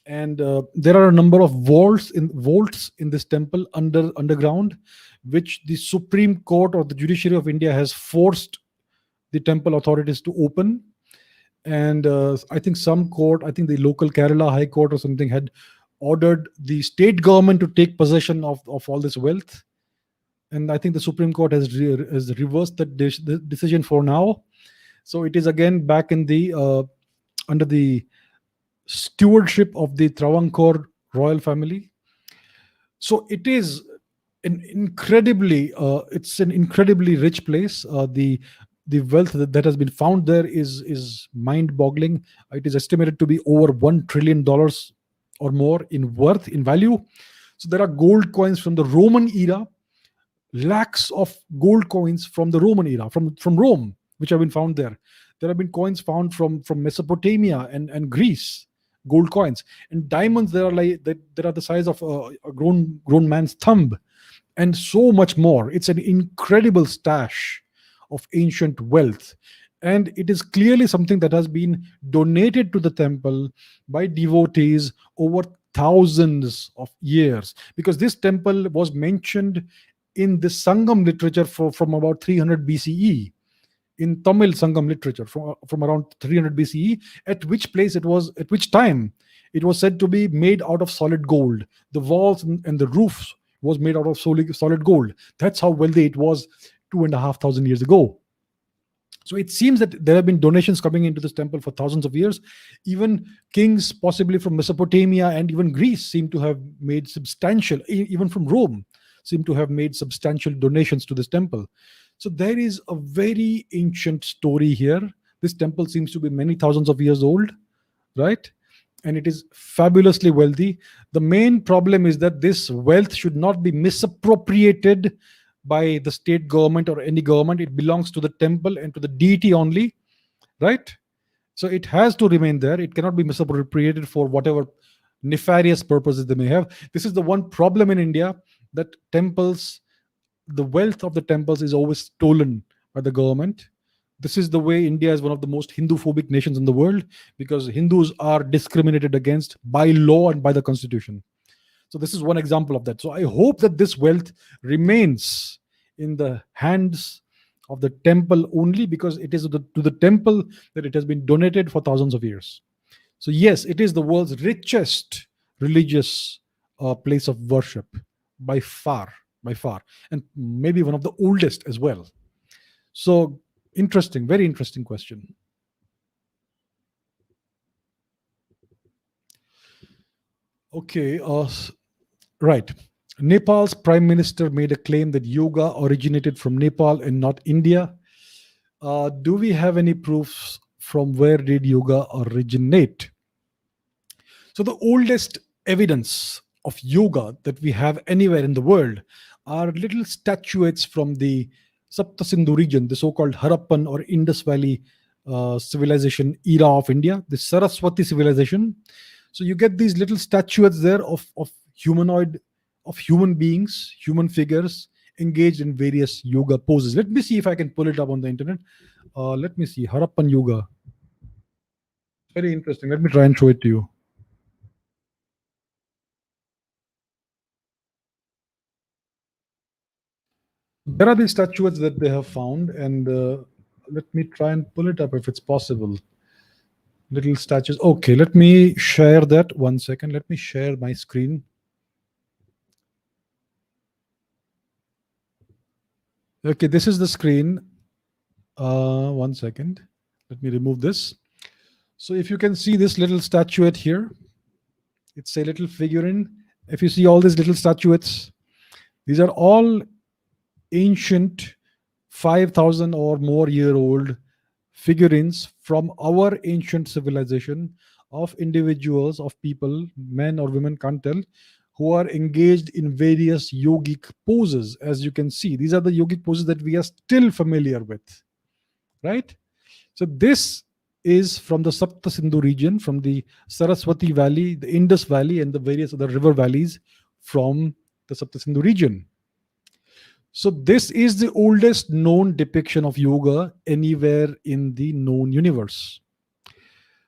And there are a number of vaults in this temple underground, which the Supreme Court or the Judiciary of India has forced the temple authorities to open. And I think the local Kerala High Court or something had ordered the state government to take possession of all this wealth. And I think the Supreme Court has reversed that the decision for now. So it is again back in the under the stewardship of the Travancore royal family. So it is it's an incredibly rich place. The wealth that has been found there is mind-boggling. It is estimated to be over $1 trillion or more in worth, in value. So there are gold coins from the Roman era, lakhs of gold coins from the Roman era, from Rome, which have been found there. There have been coins found from Mesopotamia and Greece, gold coins, and diamonds. There are the size of a grown man's thumb, and so much more. It's an incredible stash of ancient wealth. And it is clearly something that has been donated to the temple by devotees over thousands of years. Because this temple was mentioned in the Sangam literature from about 300 BCE, in Tamil Sangam literature from around 300 BCE, at which time it was said to be made out of solid gold. The walls and the roofs was made out of solid gold. That's how wealthy it was 2,500 years ago. So it seems that there have been donations coming into this temple for thousands of years. Even kings, possibly from Mesopotamia and even Greece, seem to have made substantial, even from Rome, seem to have made substantial donations to this temple. So there is a very ancient story here. This temple seems to be many thousands of years old, right? And it is fabulously wealthy. The main problem is that this wealth should not be misappropriated by the state government or any government. It belongs to the temple and to the deity only, right? So it has to remain there. It cannot be misappropriated for whatever nefarious purposes they may have. This is the one problem in India, that temples, the wealth of the temples is always stolen by the government. This is the way India is one of the most Hindu phobic nations in the world, because Hindus are discriminated against by law and by the constitution. So this is one example of that. So I hope that this wealth remains in the hands of the temple only, because it is to the temple that it has been donated for thousands of years. So yes, it is the world's richest religious place of worship by far, and maybe one of the oldest as well. So interesting, very interesting question. Okay, right. Nepal's prime minister made a claim that yoga originated from Nepal and not India. Do we have any proofs from where did yoga originate? So the oldest evidence of yoga that we have anywhere in the world are little statuettes from the Sapta Sindhu region, the so-called Harappan or Indus Valley civilization era of India, the Saraswati civilization. So you get these little statuettes there of human beings, human figures engaged in various yoga poses. Let me see if I can pull it up on the internet. Let me see, Harappan yoga. Very interesting. Let me try and show it to you. There are these statuettes that they have found, and let me try and pull it up if it's possible. Little statues. Okay, let me share that. 1 second. Let me share my screen. Okay, this is the screen. 1 second. Let me remove this. So if you can see this little statuette here, it's a little figurine. If you see all these little statuettes, these are all ancient 5,000 or more year old figurines from our ancient civilization, of individuals, of people, men or women, can't tell, who are engaged in various yogic poses. As you can see, these are the yogic poses that we are still familiar with, right? So this is from the Sapta Sindhu region, from the Saraswati Valley, the Indus Valley, and the various other river valleys from the Sapta Sindhu region. So this is the oldest known depiction of yoga anywhere in the known universe.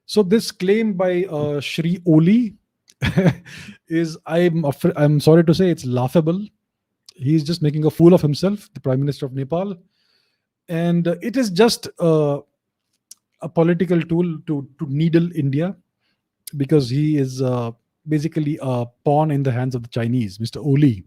So this claim by Sri Oli is, I'm sorry to say, it's laughable. He's just making a fool of himself, the Prime Minister of Nepal, and it is just a political tool to needle India, because he is basically a pawn in the hands of the Chinese, Mr. Oli.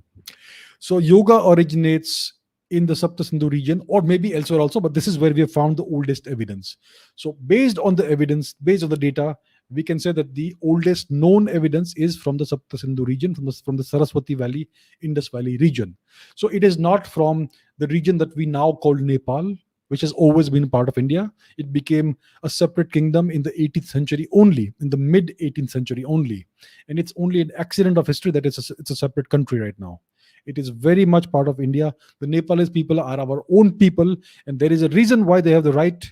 So yoga originates in the Sapta Sindhu region, or maybe elsewhere also, but this is where we have found the oldest evidence. So based on the evidence, based on the data, we can say that the oldest known evidence is from the Sapta Sindhu region, from the Saraswati Valley, Indus Valley region. So it is not from the region that we now call Nepal, which has always been part of India. It became a separate kingdom in the 18th century only, in the mid 18th century only. And it's only an accident of history that it's a separate country right now. It is very much part of India. The Nepalese people are our own people, and there is a reason why they have the right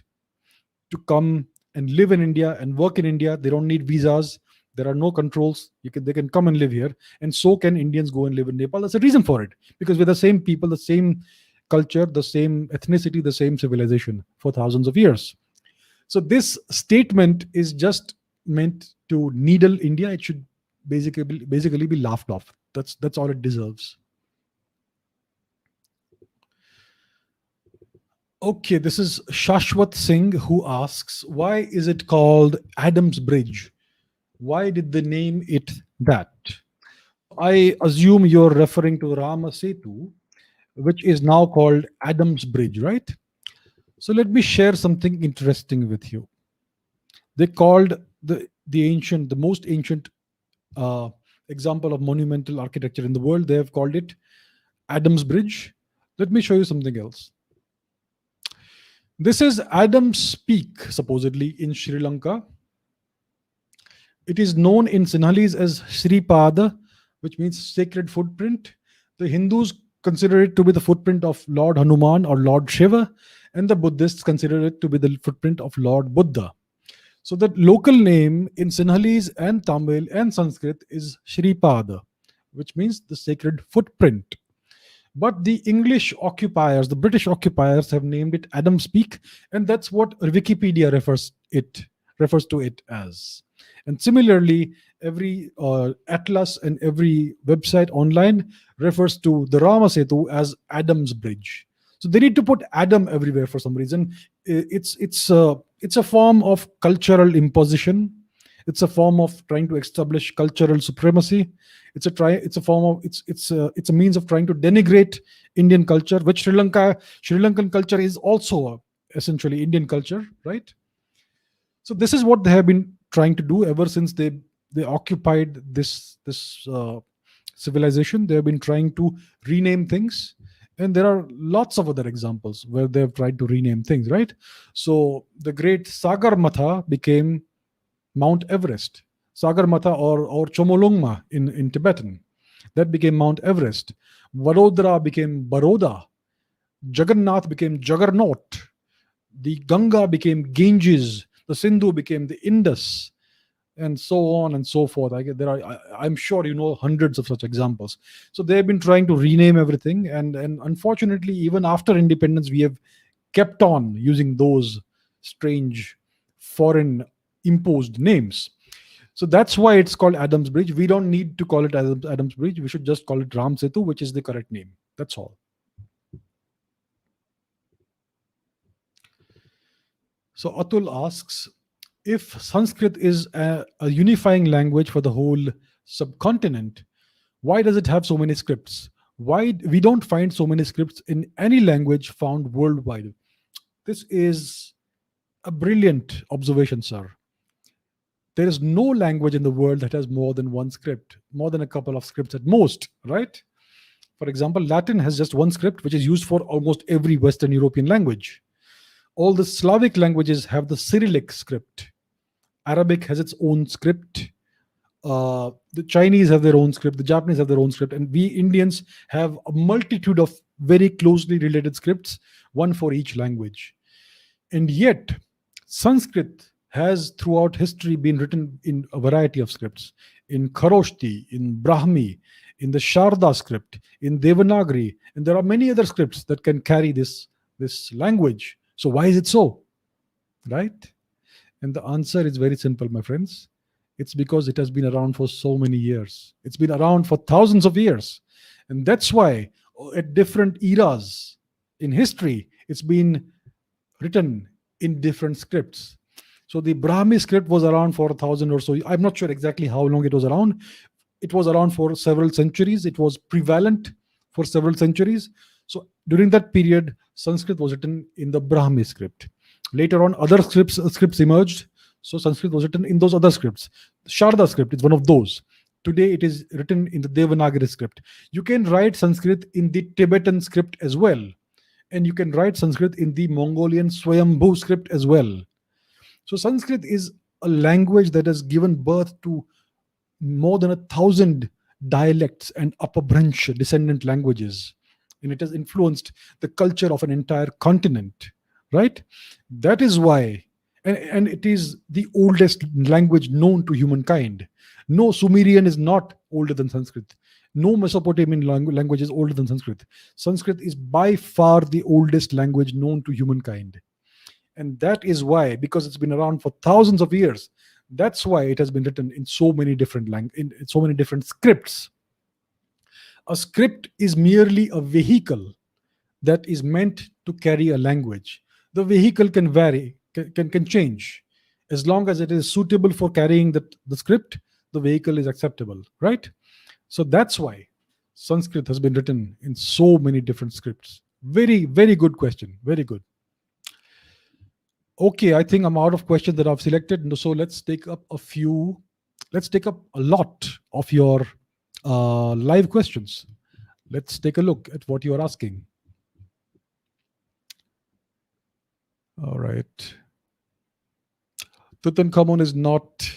to come and live in India and work in India. They don't need visas. There are no controls. They can come and live here, and so can Indians go and live in Nepal. There's a reason for it, because we're the same people, the same culture, the same ethnicity, the same civilization for thousands of years. So this statement is just meant to needle India. It should basically be laughed off. That's all it deserves. Okay, this is Shashwat Singh who asks, why is it called Adam's Bridge? Why did they name it that? I assume you're referring to Rama Setu, which is now called Adam's Bridge, right? So let me share something interesting with you. They called the most ancient uh, example of monumental architecture in the world. They have called it Adam's Bridge. Let me show you something else. This is Adam's Peak, supposedly in Sri Lanka. It is known in Sinhalese as Sri Pada, which means sacred footprint. The Hindus consider it to be the footprint of Lord Hanuman or Lord Shiva, and the Buddhists consider it to be the footprint of Lord Buddha. So the local name in Sinhalese and Tamil and Sanskrit is Sri Pada, which means the sacred footprint. But the English occupiers, the British occupiers, have named it Adam's Peak, and that's what Wikipedia refers to it as. And similarly, every atlas and every website online refers to the Rama Setu as Adam's Bridge. So they need to put Adam everywhere for some reason. It's a form of cultural imposition. It's a form of trying to establish cultural supremacy. It's a means of trying to denigrate Indian culture, which Sri Lankan culture is also essentially Indian culture, right? So this is what they have been trying to do ever since they occupied this civilization. They have been trying to rename things, and there are lots of other examples where they have tried to rename things, right? So the great Sagarmatha became Mount Everest. Sagarmatha or Chomolungma in Tibetan, that became Mount Everest. Vadodara became Baroda. Jagannath became Juggernaut. The Ganga became Ganges. The Sindhu became the Indus, and so on and so forth. I'm sure you know hundreds of such examples. So they've been trying to rename everything, and unfortunately, even after independence, we have kept on using those strange foreign imposed names. So that's why it's called Adam's Bridge. We don't need to call it Adam's Bridge. We should just call it Ram Setu, which is the correct name. That's all. So Atul asks, if Sanskrit is a unifying language for the whole subcontinent, why does it have so many scripts? Why we don't find so many scripts in any language found worldwide? This is a brilliant observation, sir. There is no language in the world that has more than one script, more than a couple of scripts at most, right? For example, Latin has just one script, which is used for almost every Western European language. All the Slavic languages have the Cyrillic script. Arabic has its own script. The Chinese have their own script. The Japanese have their own script. And we Indians have a multitude of very closely related scripts, one for each language. And yet, Sanskrit has throughout history been written in a variety of scripts. In Kharoshti, in Brahmi, in the Sharda script, in Devanagari, and there are many other scripts that can carry this language. So why is it so? Right? And the answer is very simple, my friends. It's because it has been around for so many years. It's been around for thousands of years. And that's why at different eras in history, it's been written in different scripts. So the Brahmi script was around for 1,000 or so. I'm not sure exactly how long it was around. It was around for several centuries. It was prevalent for several centuries. So during that period, Sanskrit was written in the Brahmi script. Later on, other scripts emerged. So Sanskrit was written in those other scripts. The Sharda script is one of those. Today, it is written in the Devanagari script. You can write Sanskrit in the Tibetan script as well. And you can write Sanskrit in the Mongolian Swayambhu script as well. So Sanskrit is a language that has given birth to more than 1,000 dialects and upper branch descendant languages. And it has influenced the culture of an entire continent, right? That is why, and it is the oldest language known to humankind. No Sumerian is not older than Sanskrit. No Mesopotamian language is older than Sanskrit. Sanskrit is by far the oldest language known to humankind. And that is why, because it's been around for thousands of years, that's why it has been written in so many different in so many different scripts. A script is merely a vehicle that is meant to carry a language. The vehicle can vary, can change. As long as it is suitable for carrying the script, the vehicle is acceptable, right? So that's why Sanskrit has been written in so many different scripts. Very, very good question. Very good. Okay, I think I'm out of questions that I've selected. So let's take up a few, let's take up a lot of your live questions. Let's take a look at what you're asking. All right. Tutankhamun is not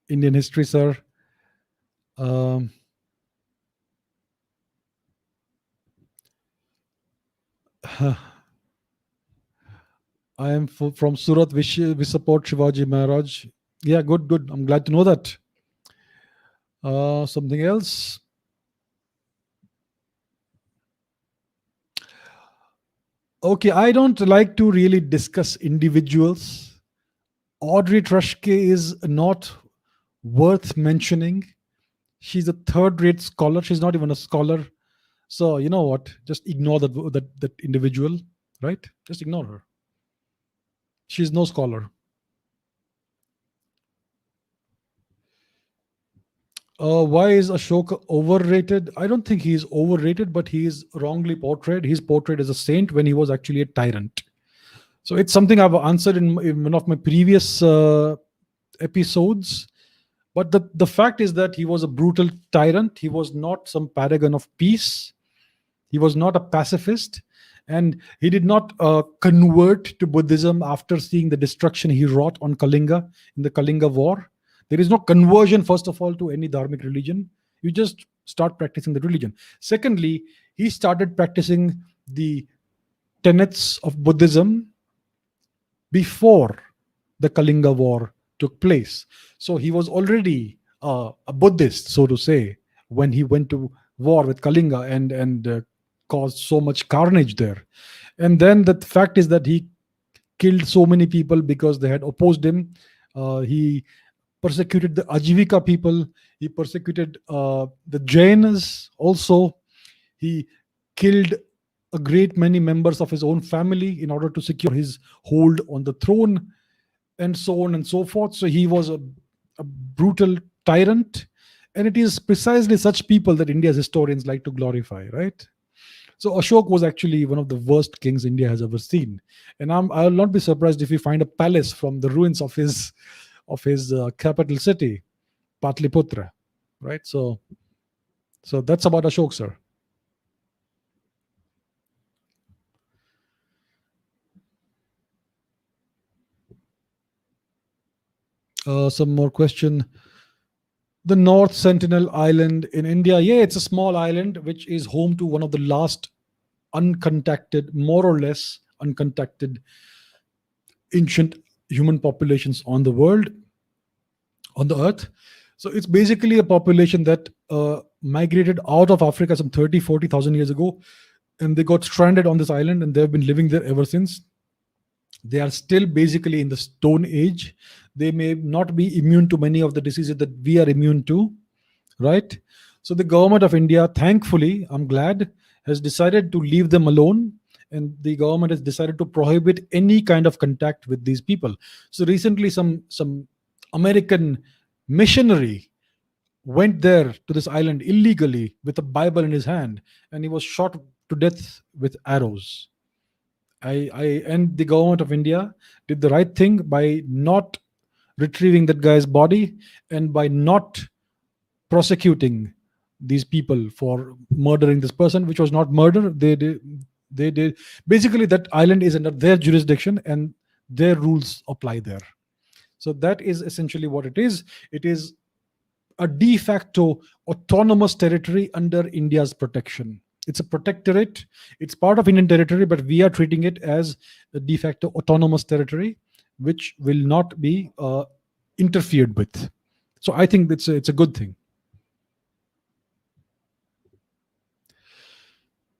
Indian history, sir. I am from Surat. We support Shivaji Maharaj. Yeah, good, good. I'm glad to know that. Something else? Okay, I don't like to really discuss individuals. Audrey Trushke is not worth mentioning. She's a third-rate scholar. She's not even a scholar. So you know what? Just ignore that individual, right? Just ignore her. She's no scholar. Why is Ashoka overrated? I don't think he's overrated, but he is wrongly portrayed. He's portrayed as a saint when he was actually a tyrant. So it's something I've answered in one of my previous episodes. But the fact is that he was a brutal tyrant. He was not some paragon of peace. He was not a pacifist. And he did not convert to Buddhism after seeing the destruction he wrought on Kalinga in the Kalinga War. There is no conversion, first of all, to any dharmic religion. You just start practicing the religion. Secondly, he started practicing the tenets of Buddhism before the Kalinga War took place. So he was already a Buddhist, so to say, when he went to war with Kalinga and caused so much carnage there. And then the fact is that he killed so many people because they had opposed him. He persecuted the Ajivika people. He persecuted the Jainas also. He killed a great many members of his own family in order to secure his hold on the throne, and so on and so forth. So he was a brutal tyrant. And it is precisely such people that India's historians like to glorify, right? So Ashok was actually one of the worst kings India has ever seen. And I'll not be surprised if we find a palace from the ruins of his capital city, Patliputra, right? So that's about Ashok, sir. Some more question. The North Sentinel Island in India. Yeah, it's a small island which is home to one of the last uncontacted, more or less uncontacted ancient human populations on the world, on the earth. So it's basically a population that migrated out of Africa some 30,000-40,000 years ago, and they got stranded on this island, and they've been living there ever since. They are still basically in the Stone Age. They may not be immune to many of the diseases that we are immune to, right? So the government of India, thankfully, I'm glad, has decided to leave them alone, and the government has decided to prohibit any kind of contact with these people. So recently, some American missionary went there to this island illegally with a Bible in his hand, and he was shot to death with arrows. And the government of India did the right thing by not retrieving that guy's body and by not prosecuting these people for murdering this person, which was not murder. They did basically, that island is under their jurisdiction and their rules apply there. So that is essentially what it is. It is a de facto autonomous territory under India's protection. It's a protectorate. It's part of Indian territory, but we are treating it as a de facto autonomous territory. which will not be interfered with. So I think it's a good thing.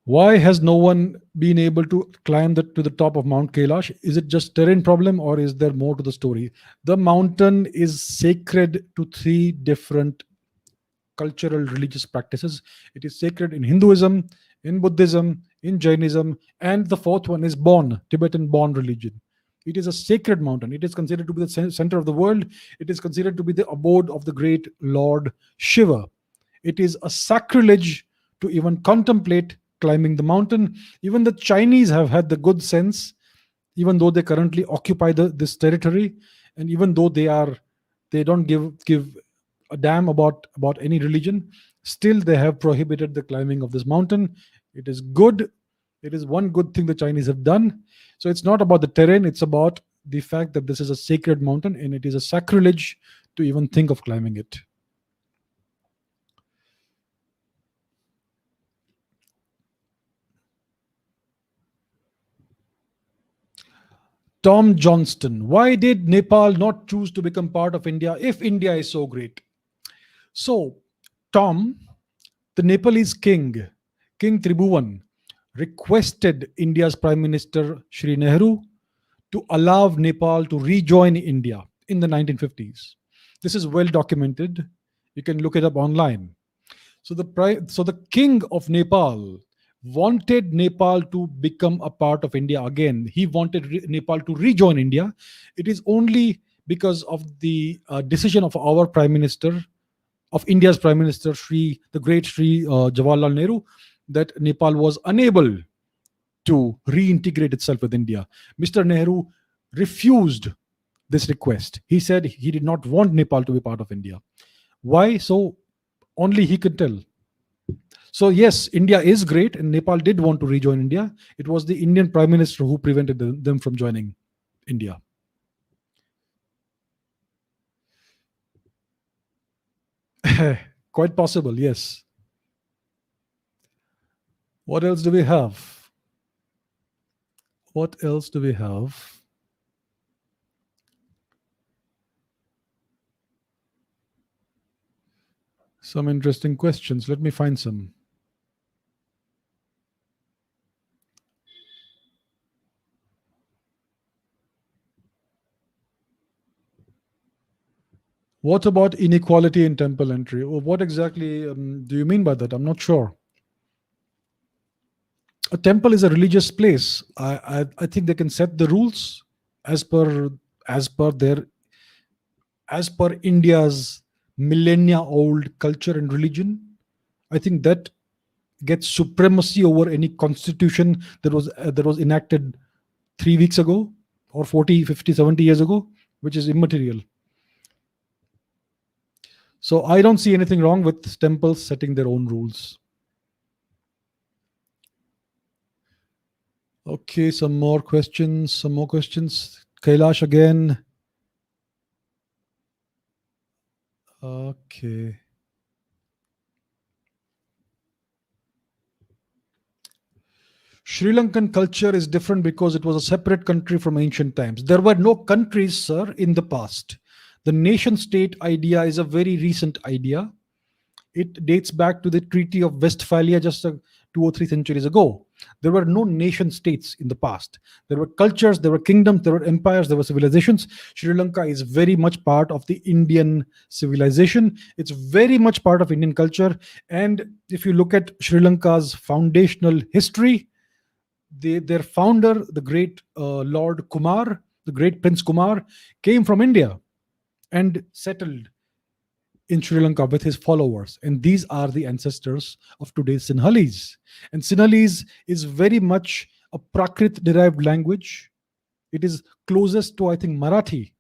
Why has no one been able to climb to the top of Mount Kailash? Is it just terrain problem or is there more to the story? The mountain is sacred to three different cultural religious practices. It is sacred in Hinduism, in Buddhism, in Jainism, and the fourth one is Bon, Tibetan Bon religion. It is a sacred mountain. It is considered to be the center of the world. It is considered to be the abode of the great Lord Shiva. It is a sacrilege to even contemplate climbing the mountain. Even the Chinese have had the good sense, even though they currently occupy this territory, and even though they don't give a damn about any religion, still they have prohibited the climbing of this mountain. It is good. It is one good thing the Chinese have done. So it's not about the terrain, it's about the fact that this is a sacred mountain and it is a sacrilege to even think of climbing it. Tom Johnston, why did Nepal not choose to become part of India if India is so great? So, Tom, the Nepalese king, King Tribhuvan, requested India's Prime Minister Shri Nehru to allow Nepal to rejoin India in the 1950s. This is well documented. You can look it up online. So the king of Nepal wanted Nepal to become a part of India again. He wanted Nepal to rejoin India. It is only because of the decision of our Prime Minister, of India's Prime Minister, the great Sri Jawaharlal Nehru, that Nepal was unable to reintegrate itself with India. Mr. Nehru refused this request. He said he did not want Nepal to be part of India. Why? So only he could tell. So yes, India is great, and Nepal did want to rejoin India. It was the Indian Prime Minister who prevented them from joining India. Quite possible, yes. What else do we have? What else do we have? Some interesting questions. Let me find some. What about inequality in temple entry? What exactly do you mean by that? I'm not sure. A temple is a religious place. I think they can set the rules as per as per their as per India's millennia old culture and religion. I think that gets supremacy over any constitution that was enacted 3 weeks ago or 40, 50, 70 years ago, which is immaterial. So I don't see anything wrong with temples setting their own rules. Okay, some more questions. Kailash again. Okay. Sri Lankan culture is different because it was a separate country from ancient times. There were no countries, sir, in the past. The nation state idea is a very recent idea. It dates back to the Treaty of Westphalia just 2 or 3 centuries ago. There were no nation states in the past. There were cultures, there were kingdoms, there were empires, there were civilizations. Sri Lanka is very much part of the Indian civilization. It's very much part of Indian culture. And if you look at Sri Lanka's foundational history, their founder, the great Lord Kumar, the great Prince Kumar, came from India and settled in Sri Lanka with his followers. And these are the ancestors of today's Sinhalese. And Sinhalese is very much a Prakrit derived language. It is closest to, I think, Marathi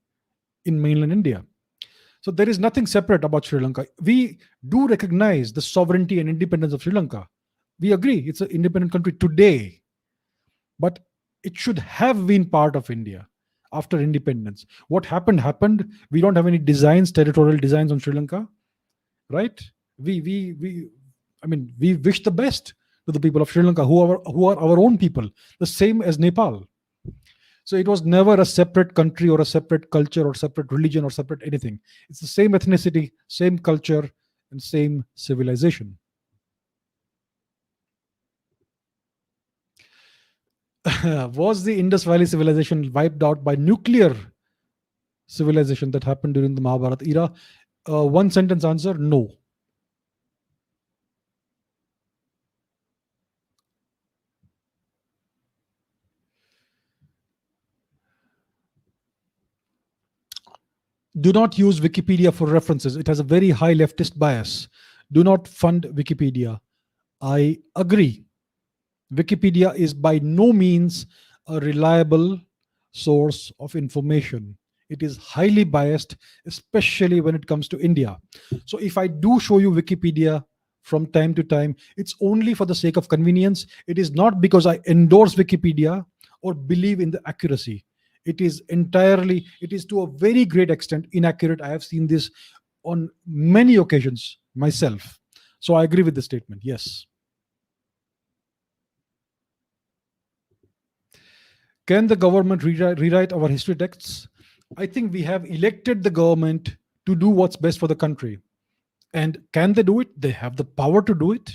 in mainland India. So there is nothing separate about Sri Lanka. We do recognize the sovereignty and independence of Sri Lanka. We agree it's an independent country today, but it should have been part of India after independence. What happened. We don't have any territorial designs on Sri Lanka, right? We wish the best to the people of Sri Lanka, who are our own people, the same as Nepal. So it was never a separate country or a separate culture or separate religion or separate anything. It's the same ethnicity, same culture, and same civilization. Was the Indus Valley civilization wiped out by nuclear civilization that happened during the Mahabharata era? One sentence answer: no. Do not use Wikipedia for references. It has a very high leftist bias. Do not fund Wikipedia. I agree. Wikipedia is by no means a reliable source of information. It is highly biased, especially when it comes to India. So, if I do show you Wikipedia from time to time, it's only for the sake of convenience. It is not because I endorse Wikipedia or believe in the accuracy. It is entirely, it is to a very great extent inaccurate. I have seen this on many occasions myself. So, I agree with the statement. Yes. Can the government rewrite our history texts? I think we have elected the government to do what's best for the country. And can they do it? They have the power to do it.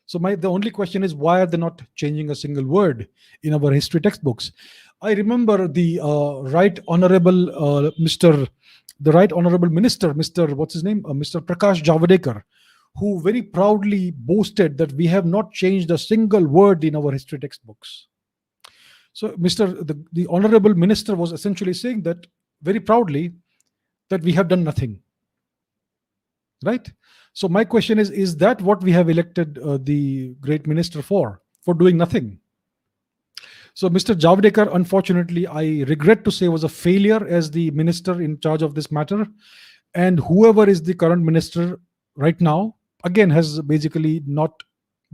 So the only question is, why are they not changing a single word in our history textbooks? I remember the right honorable the right honorable minister, Mr. What's his name, Mr. Prakash Javadekar, who very proudly boasted that we have not changed a single word in our history textbooks. So, the honorable minister was essentially saying that very proudly that we have done nothing, right? So, my question is that what we have elected the great minister for doing nothing? So, Mr. Javadekar, unfortunately, I regret to say, was a failure as the minister in charge of this matter. And whoever is the current minister right now, again, has basically not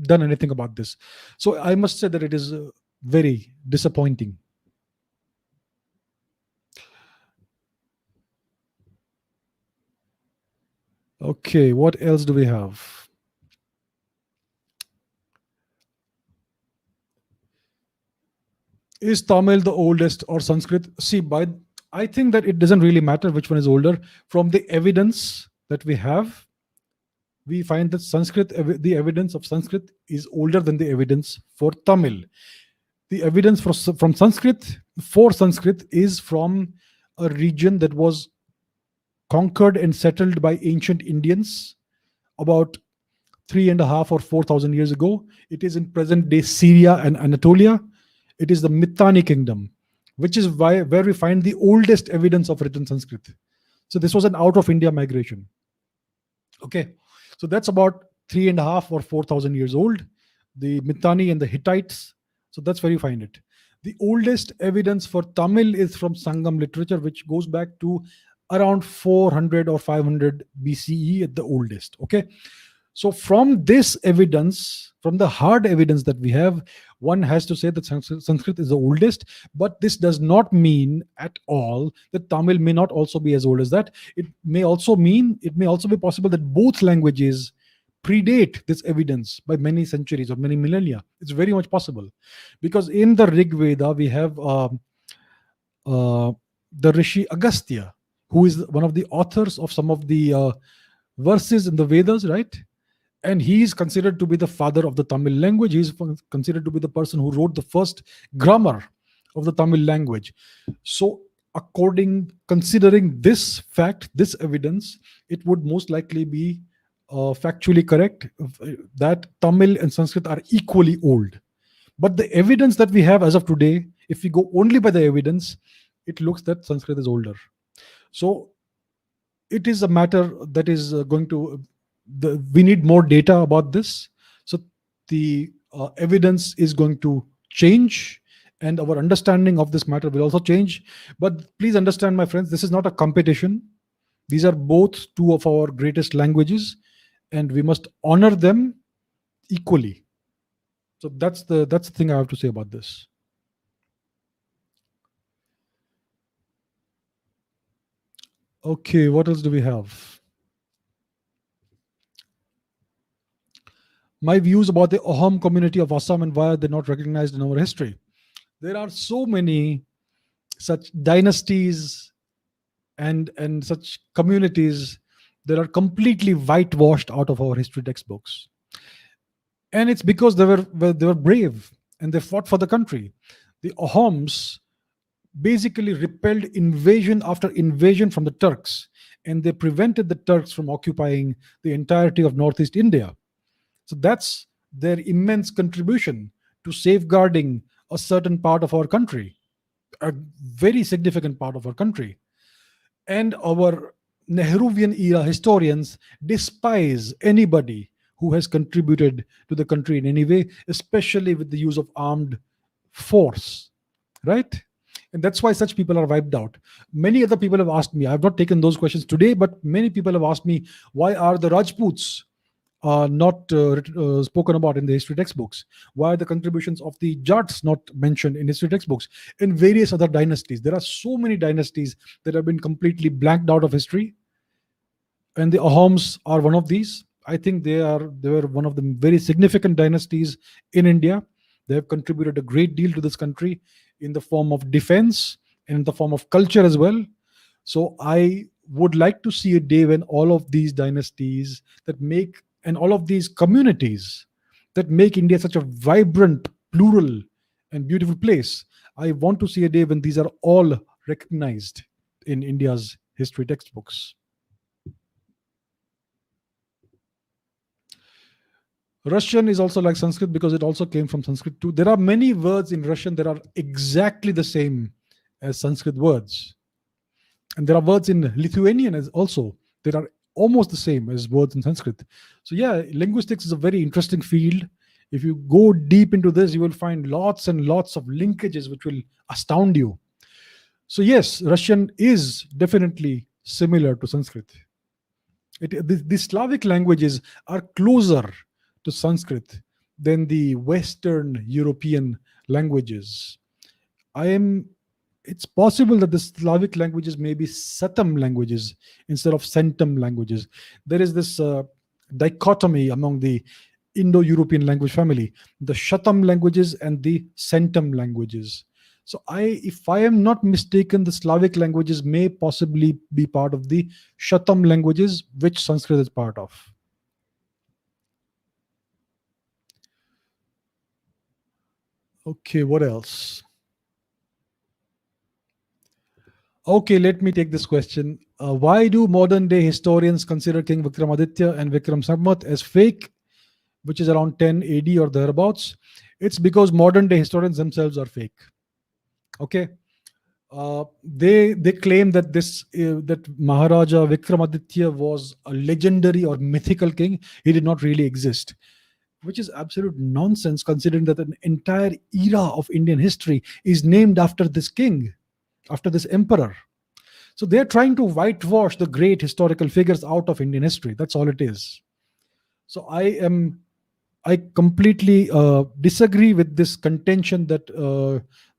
done anything about this. So, I must say that it is very disappointing. Okay, what else do we have? Is Tamil the oldest or Sanskrit? See, I think that it doesn't really matter which one is older. From the evidence that we have, we find that the evidence of Sanskrit is older than the evidence for Tamil. The evidence from Sanskrit for Sanskrit is from a region that was conquered and settled by ancient Indians about 3.5 or 4,000 years ago. It is in present day Syria and Anatolia. It is the Mitanni kingdom, which is where we find the oldest evidence of written Sanskrit. So this was an out of India migration. Okay, so that's about 3.5 or 4,000 years old. The Mitanni and the Hittites. So that's where you find it. The oldest evidence for Tamil is from Sangam literature, which goes back to around 400 or 500 BCE at the oldest. Okay, so from this evidence, from the hard evidence that we have, one has to say that Sanskrit is the oldest, but this does not mean at all that Tamil may not also be as old as that. It may also be possible that both languages predate this evidence by many centuries or many millennia. It's very much possible, because in the Rig Veda we have the Rishi Agastya, who is one of the authors of some of the verses in the Vedas, right? And he is considered to be the father of the Tamil language. He is considered to be the person who wrote the first grammar of the Tamil language. So, considering this fact, this evidence, it would most likely be factually correct that Tamil and Sanskrit are equally old. But the evidence that we have as of today, if we go only by the evidence, it looks that Sanskrit is older. So, it is a matter that is going to we need more data about this. So the evidence is going to change, and our understanding of this matter will also change. But please understand, my friends, this is not a competition. These are both two of our greatest languages, and we must honor them equally. So that's the thing I have to say about this. Okay, what else do we have? My views about the Ahom community of Assam and why are they not recognized in our history. There are so many such dynasties and such communities that are completely whitewashed out of our history textbooks. And it's because they were brave and they fought for the country. The Ahoms basically repelled invasion after invasion from the Turks, and they prevented the Turks from occupying the entirety of Northeast India. So that's their immense contribution to safeguarding a certain part of our country, a very significant part of our country. And our Nehruvian era historians despise anybody who has contributed to the country in any way, especially with the use of armed force, right? And that's why such people are wiped out. Many other people have asked me, I've not taken those questions today, but many people have asked me, why are the Rajputs not spoken about in the history textbooks? Why are the contributions of the Jats not mentioned in history textbooks? In various other dynasties, there are so many dynasties that have been completely blanked out of history, and the Ahoms are one of these. I think they were one of the very significant dynasties in India. They have contributed a great deal to this country in the form of defense and in the form of culture as well. So I would like to see a day when all of these dynasties that make and all of these communities that make India such a vibrant, plural, and beautiful place. I want to see a day when these are all recognized in India's history textbooks. Russian is also like Sanskrit because it also came from Sanskrit too. There are many words in Russian that are exactly the same as Sanskrit words. And there are words in Lithuanian as also that are almost the same as words in Sanskrit. So yeah, linguistics is a very interesting field. If you go deep into this, you will find lots and lots of linkages which will astound you. So yes, Russian is definitely similar to Sanskrit. The Slavic languages are closer to Sanskrit than the Western European languages. I am. It's possible that the Slavic languages may be Satam languages instead of Centum languages. There is this dichotomy among the Indo-European language family: the Shatam languages and the Centum languages. So, if I am not mistaken, the Slavic languages may possibly be part of the Shatam languages, which Sanskrit is part of. Okay, what else? Okay, let me take this question. Why do modern day historians consider King Vikramaditya and Vikram Samvat as fake, which is around 10 AD or thereabouts? It's because modern day historians themselves are fake. Okay, they claim that that Maharaja Vikramaditya was a legendary or mythical king. He did not really exist, which is absolute nonsense considering that an entire era of Indian history is named after this king, after this emperor. So they're trying to whitewash the great historical figures out of Indian history. That's all it is. So I completely disagree with this contention that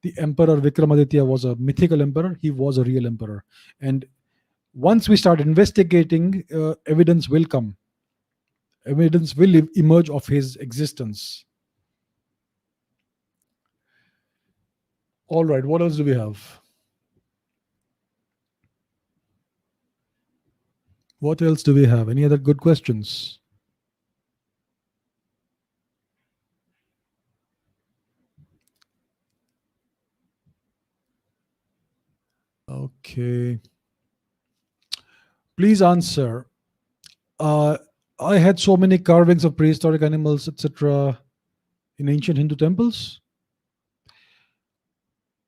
the emperor Vikramaditya was a mythical emperor. He was a real emperor, and once we start investigating, evidence will come. Evidence will emerge of his existence. All right, what else do we have? What else do we have? Any other good questions? Okay. Please answer. I had so many carvings of prehistoric animals, etc., in ancient Hindu temples.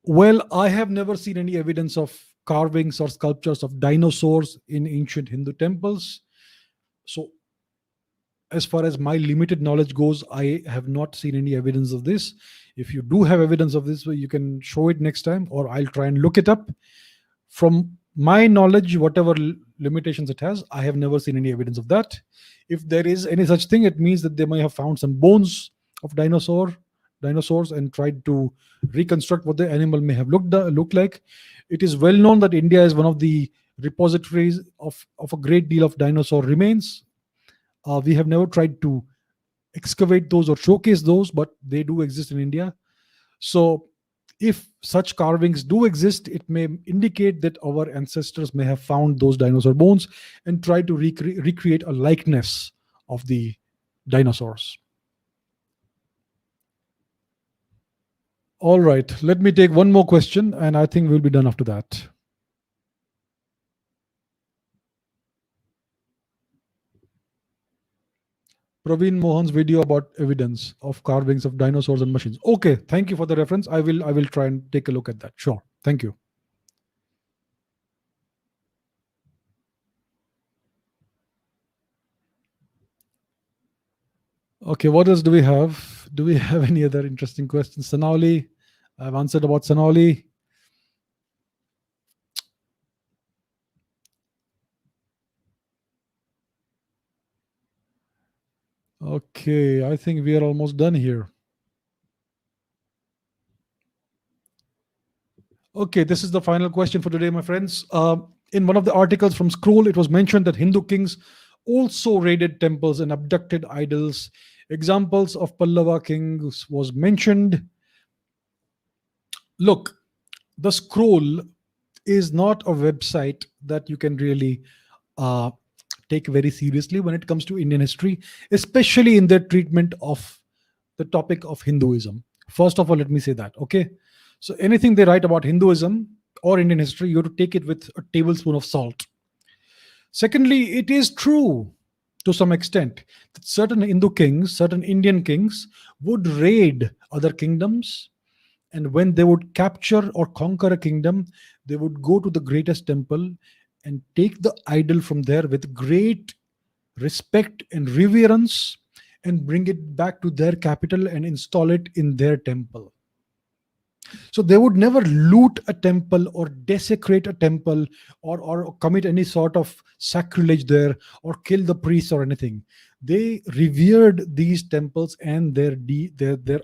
Well, I have never seen any evidence of carvings or sculptures of dinosaurs in ancient Hindu temples. So, as far as my limited knowledge goes, I have not seen any evidence of this. If you do have evidence of this, you can show it next time, or I'll try and look it up. From my knowledge, whatever limitations it has, I have never seen any evidence of that. If there is any such thing, it means that they may have found some bones of dinosaurs and tried to reconstruct what the animal may have looked like. It is well known that India is one of the repositories of a great deal of dinosaur remains. We have never tried to excavate those or showcase those, but they do exist in India. So If such carvings do exist, it may indicate that our ancestors may have found those dinosaur bones and tried to recreate a likeness of the dinosaurs. All right, let me take one more question, and I think we'll be done after that. Praveen Mohan's video about evidence of carvings of dinosaurs and machines. Okay, thank you for the reference. I will try and take a look at that. Sure. Thank you. Okay, what else do we have? Do we have any other interesting questions? Sanauli, I've answered about Sanauli. Okay, I think we are almost done here. Okay, this is the final question for today, my friends. In one of the articles from Scroll, it was mentioned that Hindu kings also raided temples and abducted idols. Examples of Pallava kings was mentioned. Look, the Scroll is not a website that you can really uh, take very seriously when it comes to Indian history, especially in their treatment of the topic of Hinduism. First of all, let me say that, okay? So anything they write about Hinduism or Indian history, you have to take it with a tablespoon of salt. Secondly, it is true to some extent that certain Hindu kings, certain Indian kings would raid other kingdoms, and when they would capture or conquer a kingdom, they would go to the greatest temple and take the idol from there with great respect and reverence and bring it back to their capital and install it in their temple. So they would never loot a temple or desecrate a temple, or commit any sort of sacrilege there or kill the priests or anything. They revered these temples and their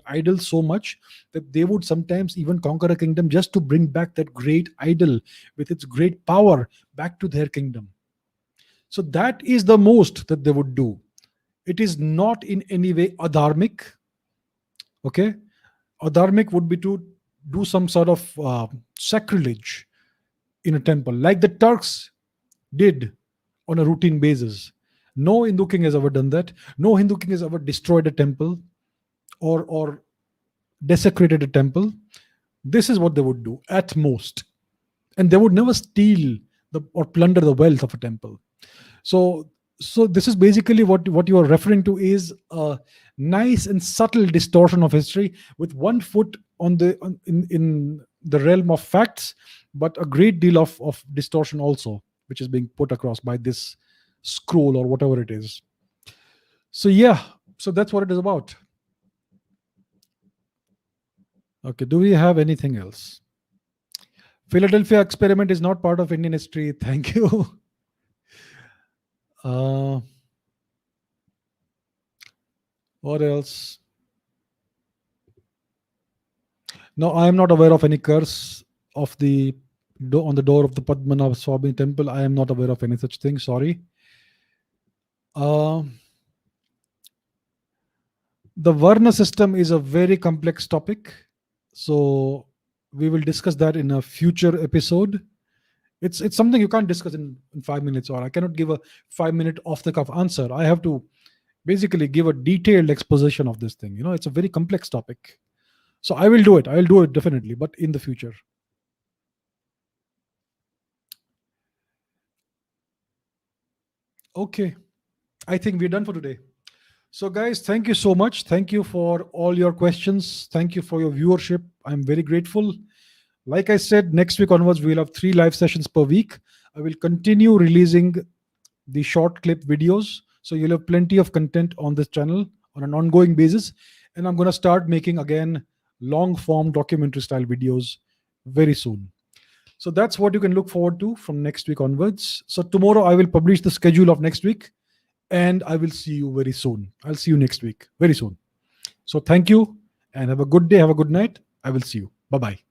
idols so much that they would sometimes even conquer a kingdom just to bring back that great idol with its great power back to their kingdom. So that is the most that they would do. It is not in any way adharmic. Okay, adharmic would be to do some sort of sacrilege in a temple, like the Turks did on a routine basis. No Hindu king has ever done that. No Hindu king has ever destroyed a temple or desecrated a temple. This is what they would do at most, and they would never steal or plunder the wealth of a temple. So this is basically what you are referring to is a nice and subtle distortion of history with one foot in the realm of facts, but a great deal of distortion also, which is being put across by this scroll or whatever it is. So yeah, so that's what it is about. Okay, do we have anything else? Philadelphia experiment is not part of Indian history. Thank you. What else? No, I am not aware of any curse of on the door of the Padmanabh Swami temple. I am not aware of any such thing. Sorry. The Varna system is a very complex topic, so we will discuss that in a future episode. It's something you can't discuss in 5 minutes, or I cannot give a 5-minute off the cuff answer. I have to basically give a detailed exposition of this thing. It's a very complex topic. So I will do it. I will do it definitely, but in the future. Okay. I think we're done for today. So guys, thank you so much. Thank you for all your questions. Thank you for your viewership. I'm very grateful. Like I said, next week onwards, we'll have 3 live sessions per week. I will continue releasing the short clip videos. So you'll have plenty of content on this channel on an ongoing basis. And I'm going to start making again long form documentary style videos very soon. So that's what you can look forward to from next week onwards. So tomorrow I will publish the schedule of next week, and I will see you very soon. I'll see you next week very soon. So thank you and have a good day. Have a good night. I will see you. Bye-bye.